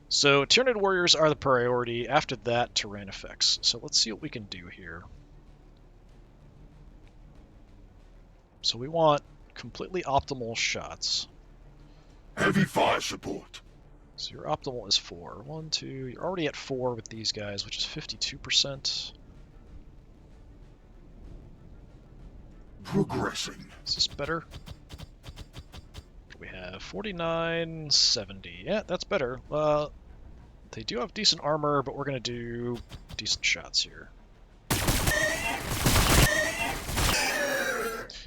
So, Tyranid warriors are the priority. After that, terrain effects. So let's see what we can do here. So we want completely optimal shots. Heavy fire support. So your optimal is 4. 1, 2, you're already at 4 with these guys, which is 52%. Progressing. Is this better? We have 49, 70. Yeah, that's better. They do have decent armor, but we're going to do decent shots here.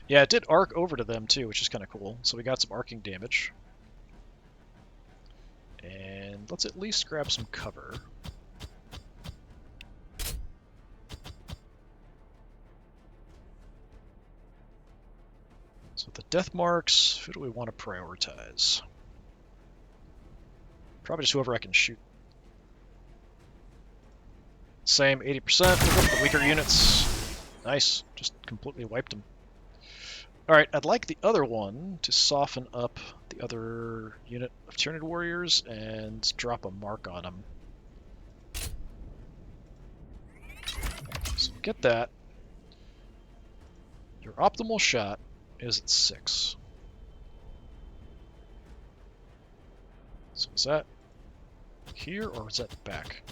Yeah, it did arc over to them too, which is kind of cool. So we got some arcing damage. And let's at least grab some cover. So the death marks, who do we want to prioritize? Probably just whoever I can shoot. Same, 80%. We'll go for the weaker units. Nice, just completely wiped them. Alright, I'd like the other one to soften up the other unit of Tyranid warriors and drop a mark on them. So we'll get that. Your optimal shot is at 6. So is that here or is that back?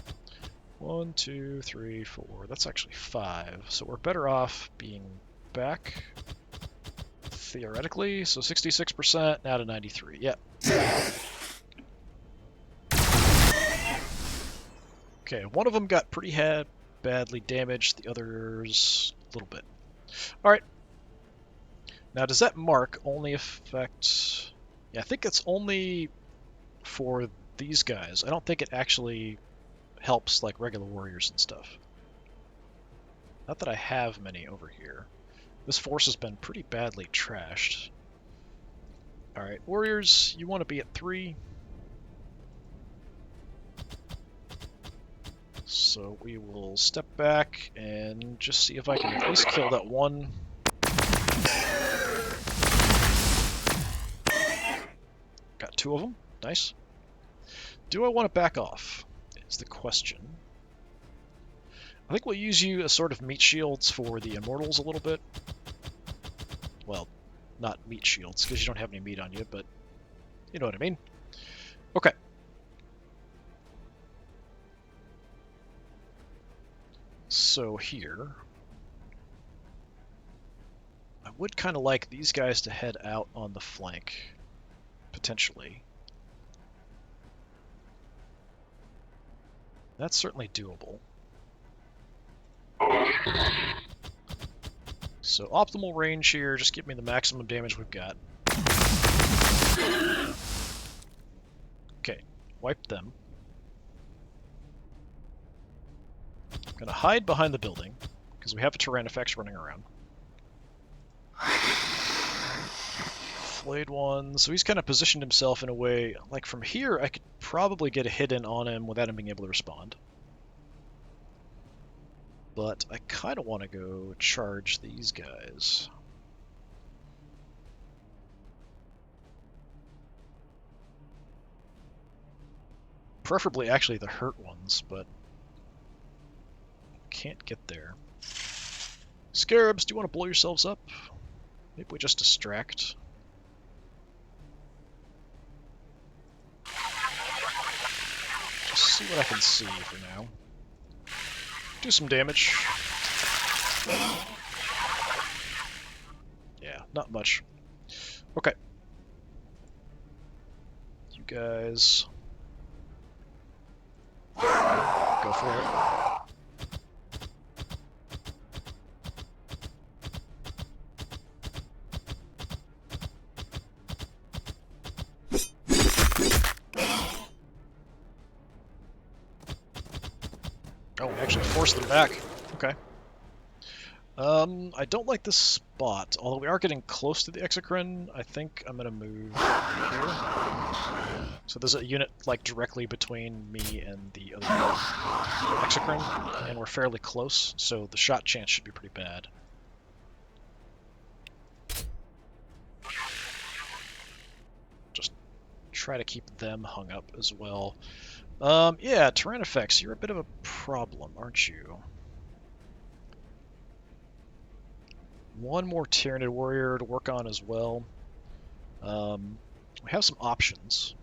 1, 2, 3, 4. That's actually 5. So we're better off being back. Theoretically, so 66%, now to 93. Yep. Okay, one of them got pretty badly damaged, the others a little bit. Alright. Now, does that mark only affect... Yeah, I think it's only for these guys. I don't think it actually helps, like, regular warriors and stuff. Not that I have many over here. This force has been pretty badly trashed. Alright, warriors, you want to be at 3. So we will step back and just see if I can at least kill that one. Got 2 of them. Nice. Do I want to back off? Is the question. I think we'll use you as sort of meat shields for the immortals a little bit. Well, not meat shields, because you don't have any meat on you, but you know what I mean. Okay. So here, I would kind of like these guys to head out on the flank, potentially. That's certainly doable. So optimal range here, just give me the maximum damage we've got. Okay, wipe them. I'm gonna hide behind the building, because we have a Tyrannifex running around. Flayed one, so he's kind of positioned himself in a way, like from here I could probably get a hit in on him without him being able to respond. But I kind of want to go charge these guys. Preferably actually the hurt ones, but can't get there. Scarabs, do you want to blow yourselves up? Maybe we just distract. Just see what I can see for now. Do some damage. Yeah, not much. Okay. You guys... go for it. Oh, we actually forced them back. Okay. I don't like this spot. Although we are getting close to the Exocrine, I think I'm gonna move here. So there's a unit like directly between me and the other Exocrine, and we're fairly close, so the shot chance should be pretty bad. Just try to keep them hung up as well. Yeah, Tyrannifex, you're a bit of a problem, aren't you? One more Tyranid warrior to work on as well. We have some options.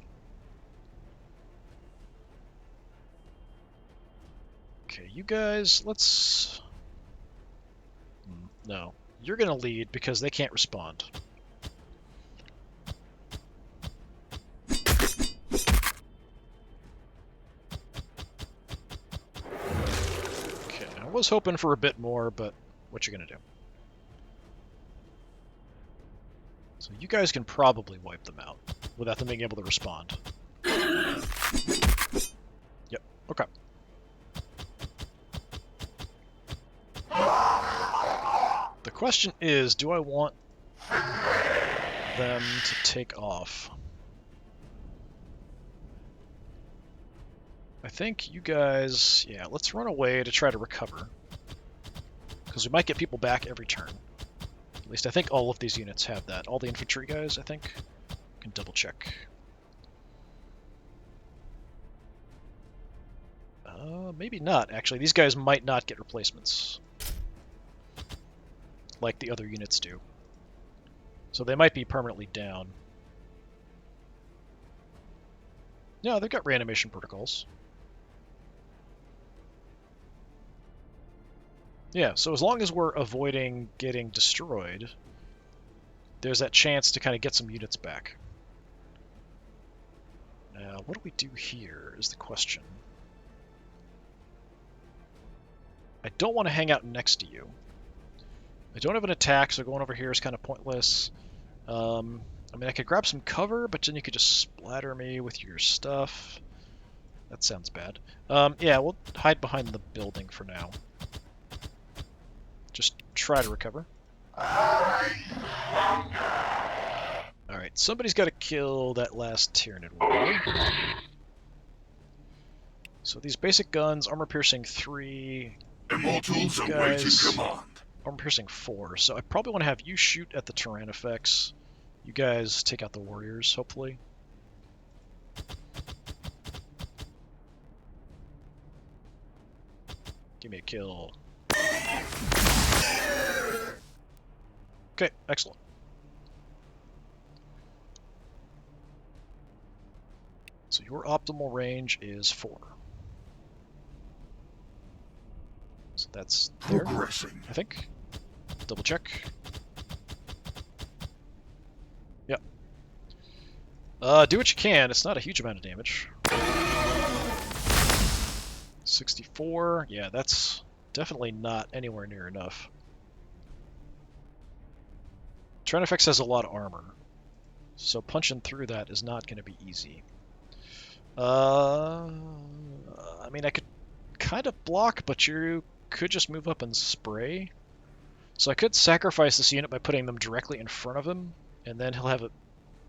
Okay, you guys, let's... No, you're gonna lead because they can't respond. Okay, I was hoping for a bit more, but what you gonna do? So you guys can probably wipe them out without them being able to respond. Yep, okay. The question is, do I want them to take off? I think you guys... yeah, let's run away to try to recover. Because we might get people back every turn. At least I think all of these units have that. All the infantry guys, I think. Can double check. Maybe not, actually. These guys might not get replacements. Like the other units do. So they might be permanently down. No, they've got reanimation protocols. Yeah, so as long as we're avoiding getting destroyed, there's that chance to kind of get some units back. Now, what do we do here is the question. I don't want to hang out next to you. I don't have an attack, so going over here is kind of pointless. I mean, I could grab some cover, but then you could just splatter me with your stuff. That sounds bad. Yeah, we'll hide behind the building for now. Just try to recover. Alright, somebody's got to kill that last Tyranid warrior. So these basic guns, armor piercing 3. Immortals awaiting command. Armor piercing 4. So I probably want to have you shoot at the Tyrannifex. You guys take out the warriors, hopefully. Give me a kill. Okay, excellent. So your optimal range is 4. So that's there, Progressing. I think. Double check. Yep. Do what you can. It's not a huge amount of damage. 64. Yeah, that's definitely not anywhere near enough. Tyrannifex has a lot of armor, so punching through that is not going to be easy. I mean, I could kind of block, but you could just move up and spray. So I could sacrifice this unit by putting them directly in front of him, and then he'll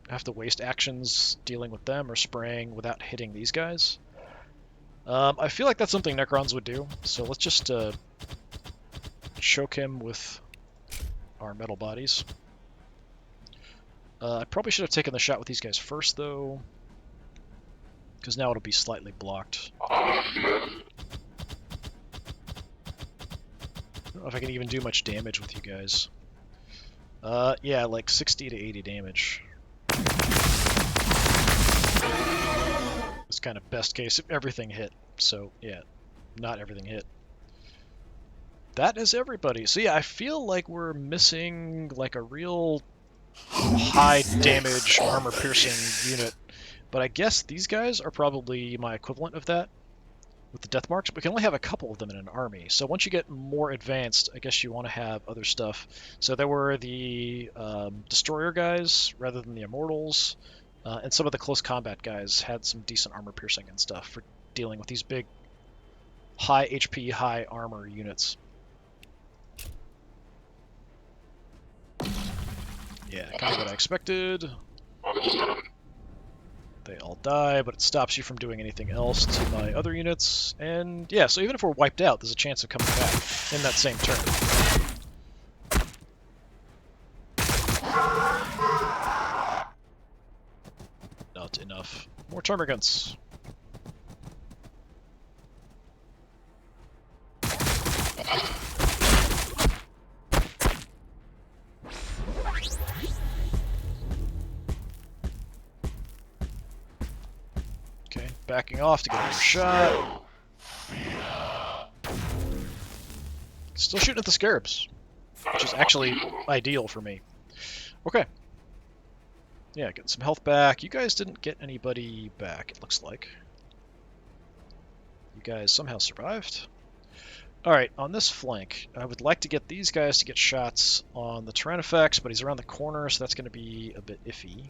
have to waste actions dealing with them or spraying without hitting these guys. I feel like that's something Necrons would do, so let's just choke him with our metal bodies. I probably should have taken the shot with these guys first, though, because now it'll be slightly blocked. I don't know if I can even do much damage with you guys. Yeah, like 60 to 80 damage. It's kind of best case if everything hit. So, yeah, not everything hit. That is everybody. So, yeah, I feel like we're missing, like, a real high damage armor piercing unit. But I guess these guys are probably my equivalent of that with the death marks. We can only have a couple of them in an army. So once you get more advanced, I guess you want to have other stuff. So there were the destroyer guys rather than the immortals. And some of the close combat guys had some decent armor piercing and stuff for dealing with these big high HP, high armor units. Yeah, kind of what I expected. They all die, but it stops you from doing anything else to my other units. And yeah, so even if we're wiped out, there's a chance of coming back in that same turn. Not enough. More termagants. Okay, backing off to get another shot. Still shooting at the scarabs, which is actually ideal for me. Okay. Yeah, getting some health back. You guys didn't get anybody back, it looks like. You guys somehow survived. Alright, on this flank, I would like to get these guys to get shots on the Tyrannifex, but he's around the corner, so that's going to be a bit iffy.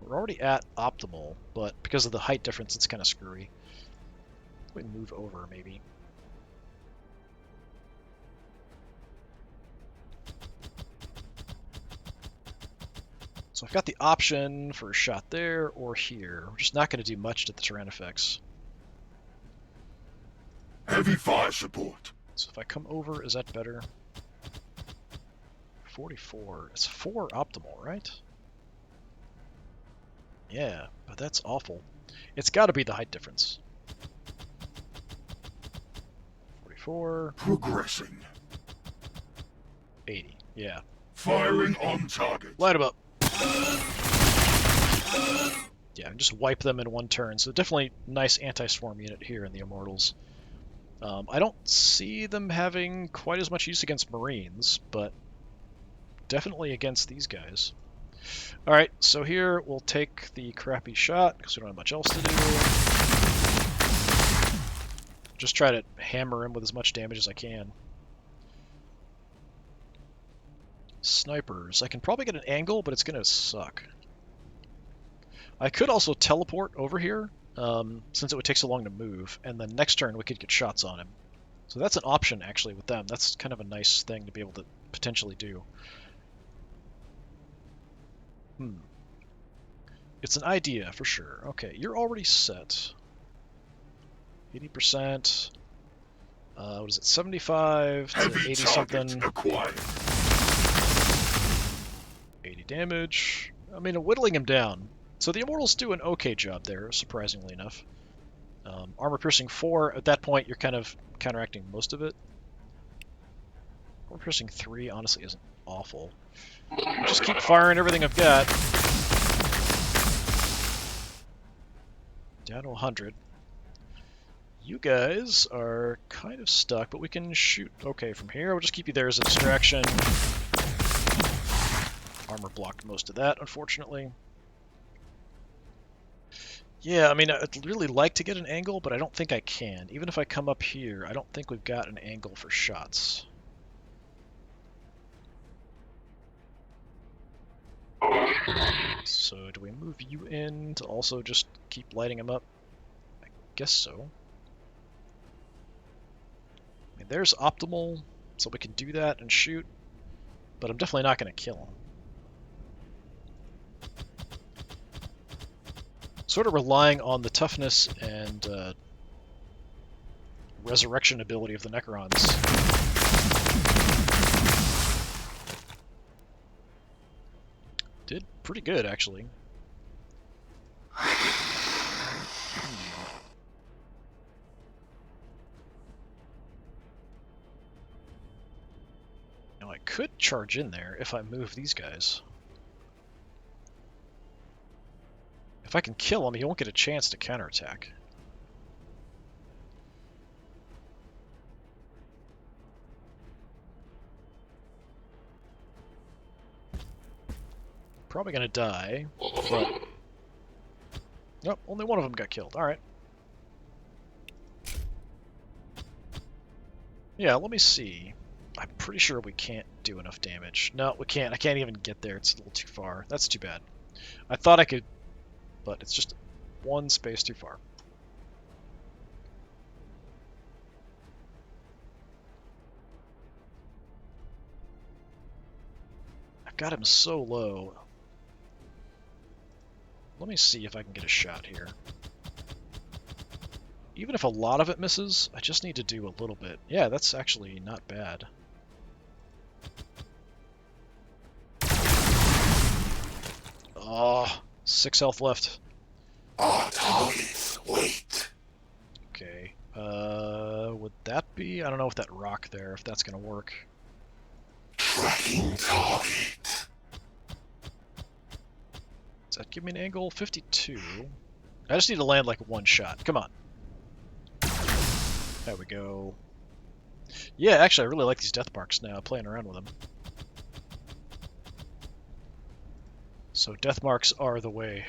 We're already at optimal, but because of the height difference, it's kind of screwy. We move over, maybe. So I've got the option for a shot there or here. We're just not going to do much to the Tyrannifex. Heavy fire support. So if I come over, is that better? 44. It's 4 optimal, right? Yeah, but that's awful. It's got to be the height difference. 44. Progressing. 80. Yeah. Firing on target. Light them up. Yeah, just wipe them in one turn. So definitely nice anti-swarm unit here in the Immortals. I don't see them having quite as much use against Marines, but definitely against these guys. Alright, so here we'll take the crappy shot, because we don't have much else to do. Just try to hammer him with as much damage as I can. Snipers. I can probably get an angle, but it's going to suck. I could also teleport over here, since it would take so long to move, and then next turn we could get shots on him. So that's an option, actually, with them. That's kind of a nice thing to be able to potentially do. It's an idea, for sure. Okay, you're already set. 80%. What is it, 75 to 80-something? 80 damage. I mean, whittling him down. So the Immortals do an okay job there, surprisingly enough. Armor piercing 4, at that point you're kind of counteracting most of it. Armor piercing 3 honestly isn't awful. Just keep firing everything I've got. Down to 100. You guys are kind of stuck, but we can shoot okay from here. We'll just keep you there as a distraction. Armor blocked most of that, unfortunately. Yeah, I mean, I'd really like to get an angle, but I don't think I can. Even if I come up here, I don't think we've got an angle for shots. So do we move you in to also just keep lighting them up? I guess so. I mean, there's optimal, so we can do that and shoot, but I'm definitely not going to kill him. Sort of relying on the toughness and resurrection ability of the Necrons. Did pretty good, actually. Now I could charge in there if I move these guys. If I can kill him, he won't get a chance to counterattack. Probably gonna die, but... Nope, only one of them got killed. Alright. Yeah, let me see. I'm pretty sure we can't do enough damage. No, we can't. I can't even get there. It's a little too far. That's too bad. I thought I could... but it's just one space too far. I've got him so low. Let me see if I can get a shot here. Even if a lot of it misses, I just need to do a little bit. Yeah, that's actually not bad. Oh, 6 health left. Our targets wait. Okay. Would that be? I don't know if that rock there, if that's gonna work. Tracking target. Does that give me an angle? 52. I just need to land like one shot. Come on. There we go. Yeah, actually, I really like these death marks now, playing around with them. So death marks are the way.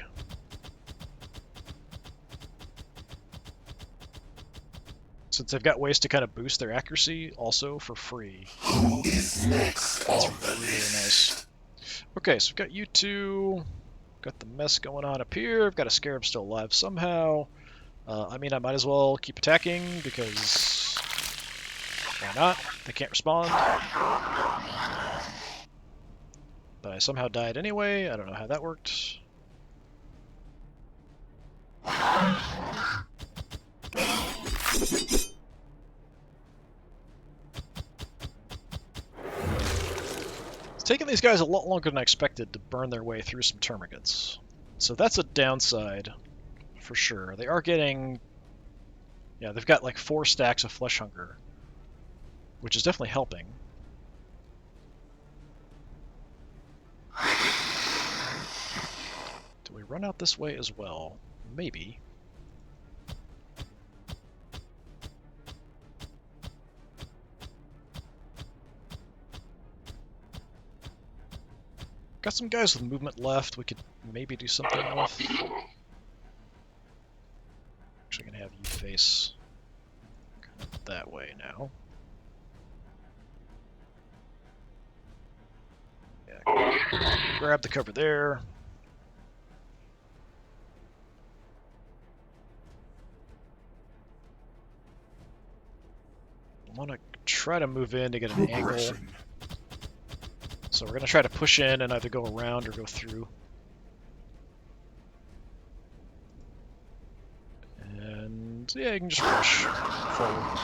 Since they've got ways to kind of boost their accuracy, also for free. Who is next on the Really list? nice. Okay, so we've got you two. Got the mess going on up here. I've got a Scarab still alive somehow. I mean, I might as well keep attacking because why not? They can't respond. But I somehow died anyway. I don't know how that worked. It's taken these guys a lot longer than I expected to burn their way through some termagates. So that's a downside, for sure. They are getting... yeah, they've got like 4 stacks of Flesh Hunger, which is definitely helping. Do we run out this way as well? Maybe. Got some guys with movement left we could maybe do something with. Actually gonna have you face kind of that way now. Yeah, grab the cover there. I want to try to move in to get an angle. So we're going to try to push in and either go around or go through. And yeah, you can just rush forward.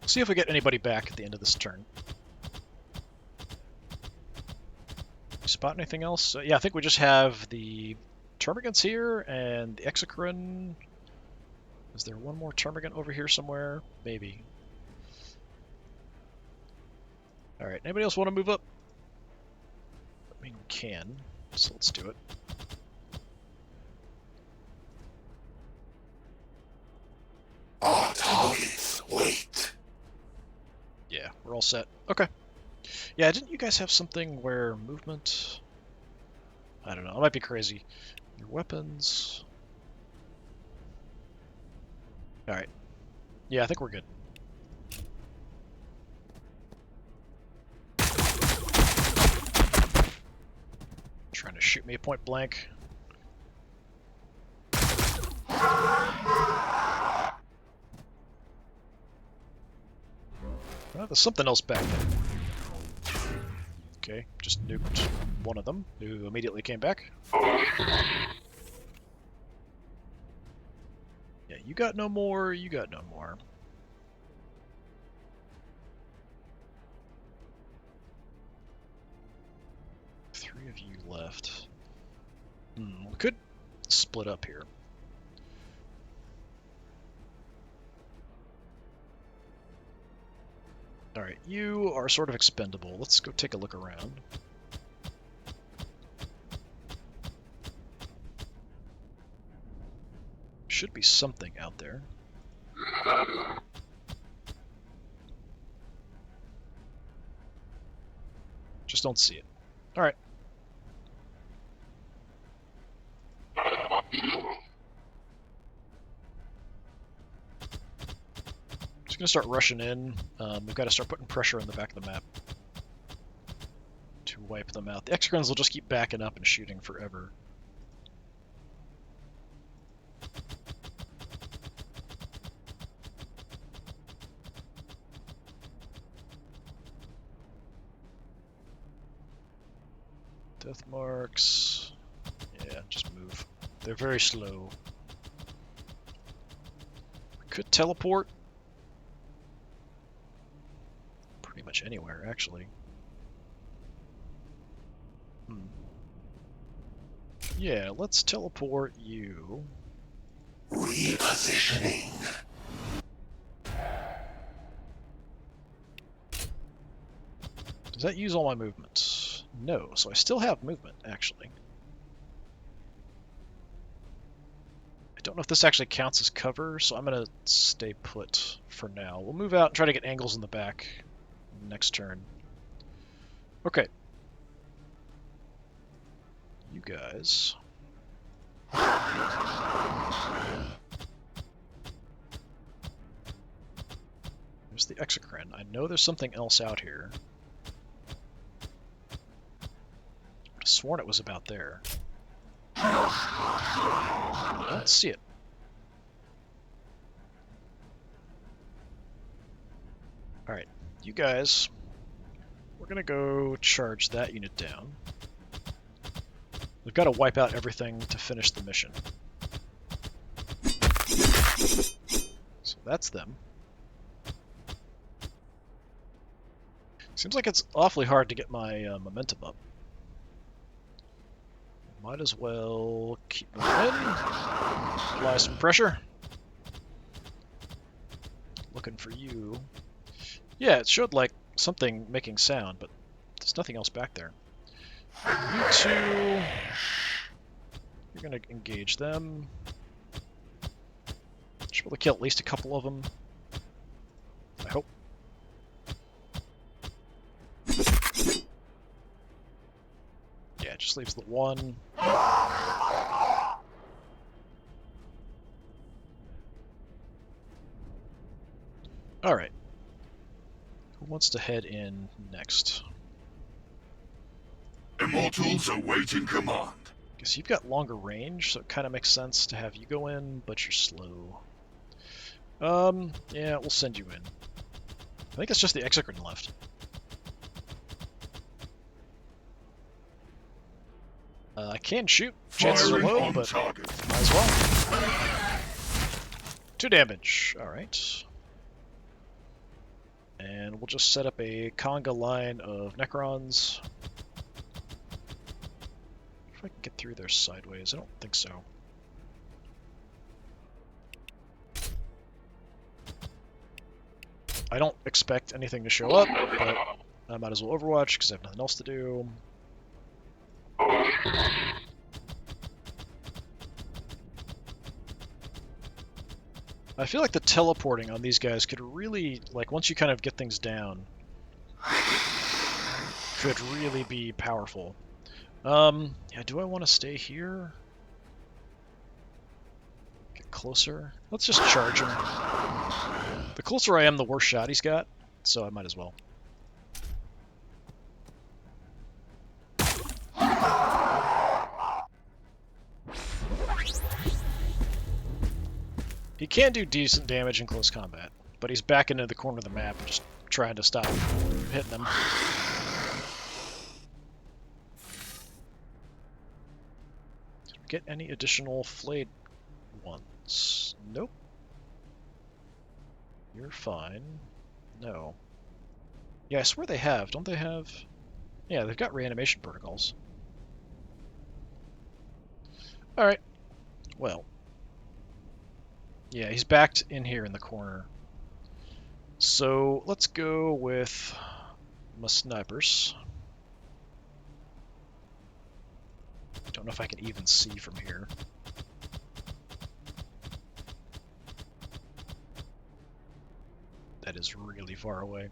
See if we get anybody back at the end of this turn. Spot anything else? Yeah, I think we just have the Termagants here and the Exocrine. Is there one more Termagant over here somewhere? Maybe. Alright, anybody else want to move up? I mean, we can, so let's do it. Our targets wait. Yeah, we're all set. Okay. Yeah, didn't you guys have something where movement... I don't know, I might be crazy. Your weapons... Alright. Yeah, I think we're good. Trying to shoot me at point blank. Well, there's something else back there. Okay, just nuked one of them, who immediately came back. Yeah, you got no more, you got no more. Three of you left. We could split up here. Alright, you are sort of expendable. Let's go take a look around. Should be something out there. Just don't see it. Alright. Just gonna start rushing in. We've got to start putting pressure on the back of the map to wipe them out. The Exocrines will just keep backing up and shooting forever. Death marks. Yeah, just move. They're very slow. We could teleport. Pretty much anywhere, actually. Yeah, let's teleport you. Repositioning. Does that use all my movement? No, so I still have movement, actually. I don't know if this actually counts as cover, so I'm going to stay put for now. We'll move out and try to get angles in the back next turn. Okay. You guys. There's the Exocrine. I know there's something else out here. I could have sworn it was about there. I don't see it. Alright, you guys, we're gonna go charge that unit down. We've got to wipe out everything to finish the mission. So that's them. Seems like it's awfully hard to get my momentum up. Might as well keep moving in. Apply some pressure. Looking for you. Yeah, it showed like something making sound, but there's nothing else back there. You two, you're gonna engage them. Should be able to kill at least a couple of them. I hope. 6 leaves the 1. Alright. Who wants to head in next? Immortals awaiting command. Guess you've got longer range, so it kind of makes sense to have you go in, but you're slow. Yeah, we'll send you in. I think it's just the Exegrin left. I can shoot. Chances are low, but target. might as well. 2 damage. Alright. And we'll just set up a conga line of Necrons. If I can get through there sideways, I don't think so. I don't expect anything to show up, but I might as well Overwatch because I have nothing else to do. I feel like the teleporting on these guys could really, like, once you kind of get things down, could really be powerful. Yeah, do I want to stay here? Get closer? Let's just charge him. The closer I am, the worse shot he's got, so I might as well. He can do decent damage in close combat, but he's back into the corner of the map just trying to stop hitting them. Did we get any additional flayed ones? Nope. You're fine. No. Yeah, I swear they have. Don't they have... Yeah, they've got reanimation protocols. Alright. Well. Yeah, he's backed in here in the corner. So, let's go with my snipers. Don't know if I can even see from here. That is really far away.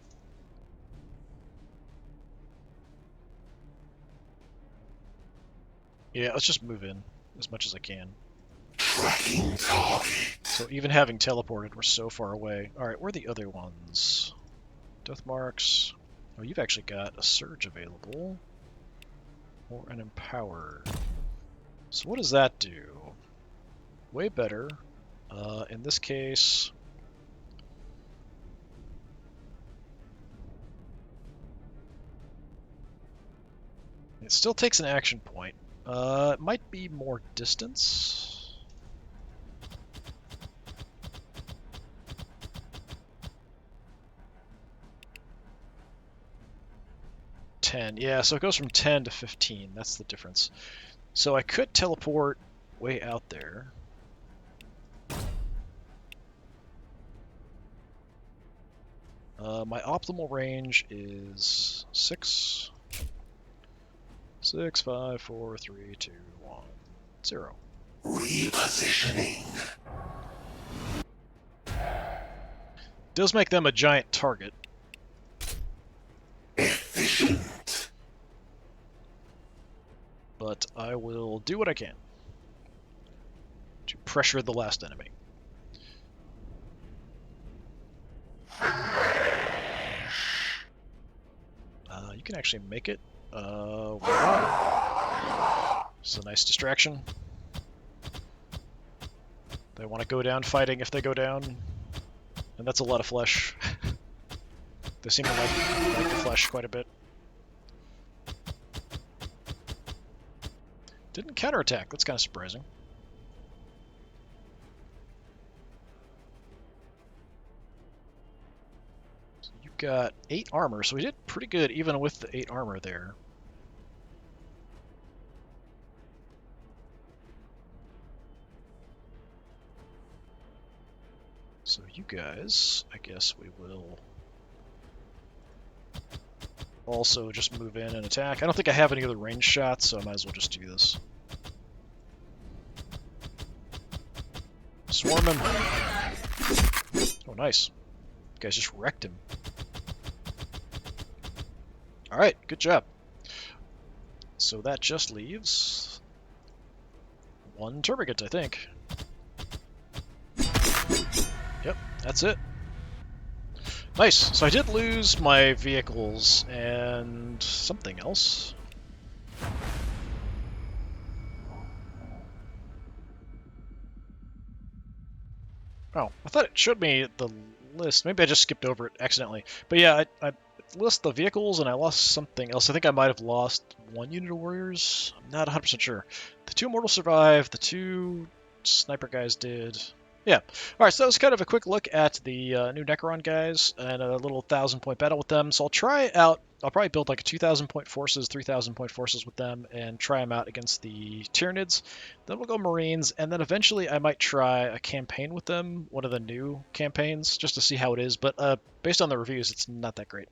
Yeah, let's just move in as much as I can. Tracking target. So even having teleported, we're so far away. Alright, where are the other ones? Death marks. Oh, you've actually got a surge available. Or an empowered. So what does that do? Way better. In this case... It still takes an action point. It might be more distance. Yeah, so it goes from 10 to 15. That's the difference. So I could teleport way out there. My optimal range is 6. 6, 5, 4, 3, 2, 1, 0. Repositioning. Does make them a giant target. Efficient. But I will do what I can to pressure the last enemy. You can actually make it. Why not? It's a nice distraction. They want to go down fighting if they go down, and that's a lot of flesh. They seem to like the flesh quite a bit. Didn't counterattack. That's kind of surprising. So you've got 8 armor, so we did pretty good even with the 8 armor there. So you guys, I guess we will also just move in and attack. I don't think I have any other range shots, so I might as well just do this. Swarm him. Oh, nice. You guys just wrecked him. Alright, good job. So that just leaves one Termagant, I think. Yep, that's it. Nice. So I did lose my vehicles and something else. Oh, I thought it showed me the list. Maybe I just skipped over it accidentally. But yeah, I list the vehicles and I lost something else. I think I might have lost one unit of warriors. I'm not 100% sure. The 2 immortals survived. The 2 sniper guys did. Yeah. All right, so that was kind of a quick look at the new Necron guys and a little 1,000-point battle with them. So I'll try out. I'll probably build like 2,000-point forces, 3,000-point forces with them, and try them out against the Tyranids. Then we'll go Marines, and then eventually I might try a campaign with them, one of the new campaigns, just to see how it is. But based on the reviews, it's not that great.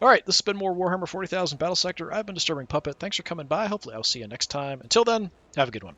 All right, this has been more Warhammer 40,000 Battlesector. I've been Disturbing Puppet. Thanks for coming by. Hopefully I'll see you next time. Until then, have a good one.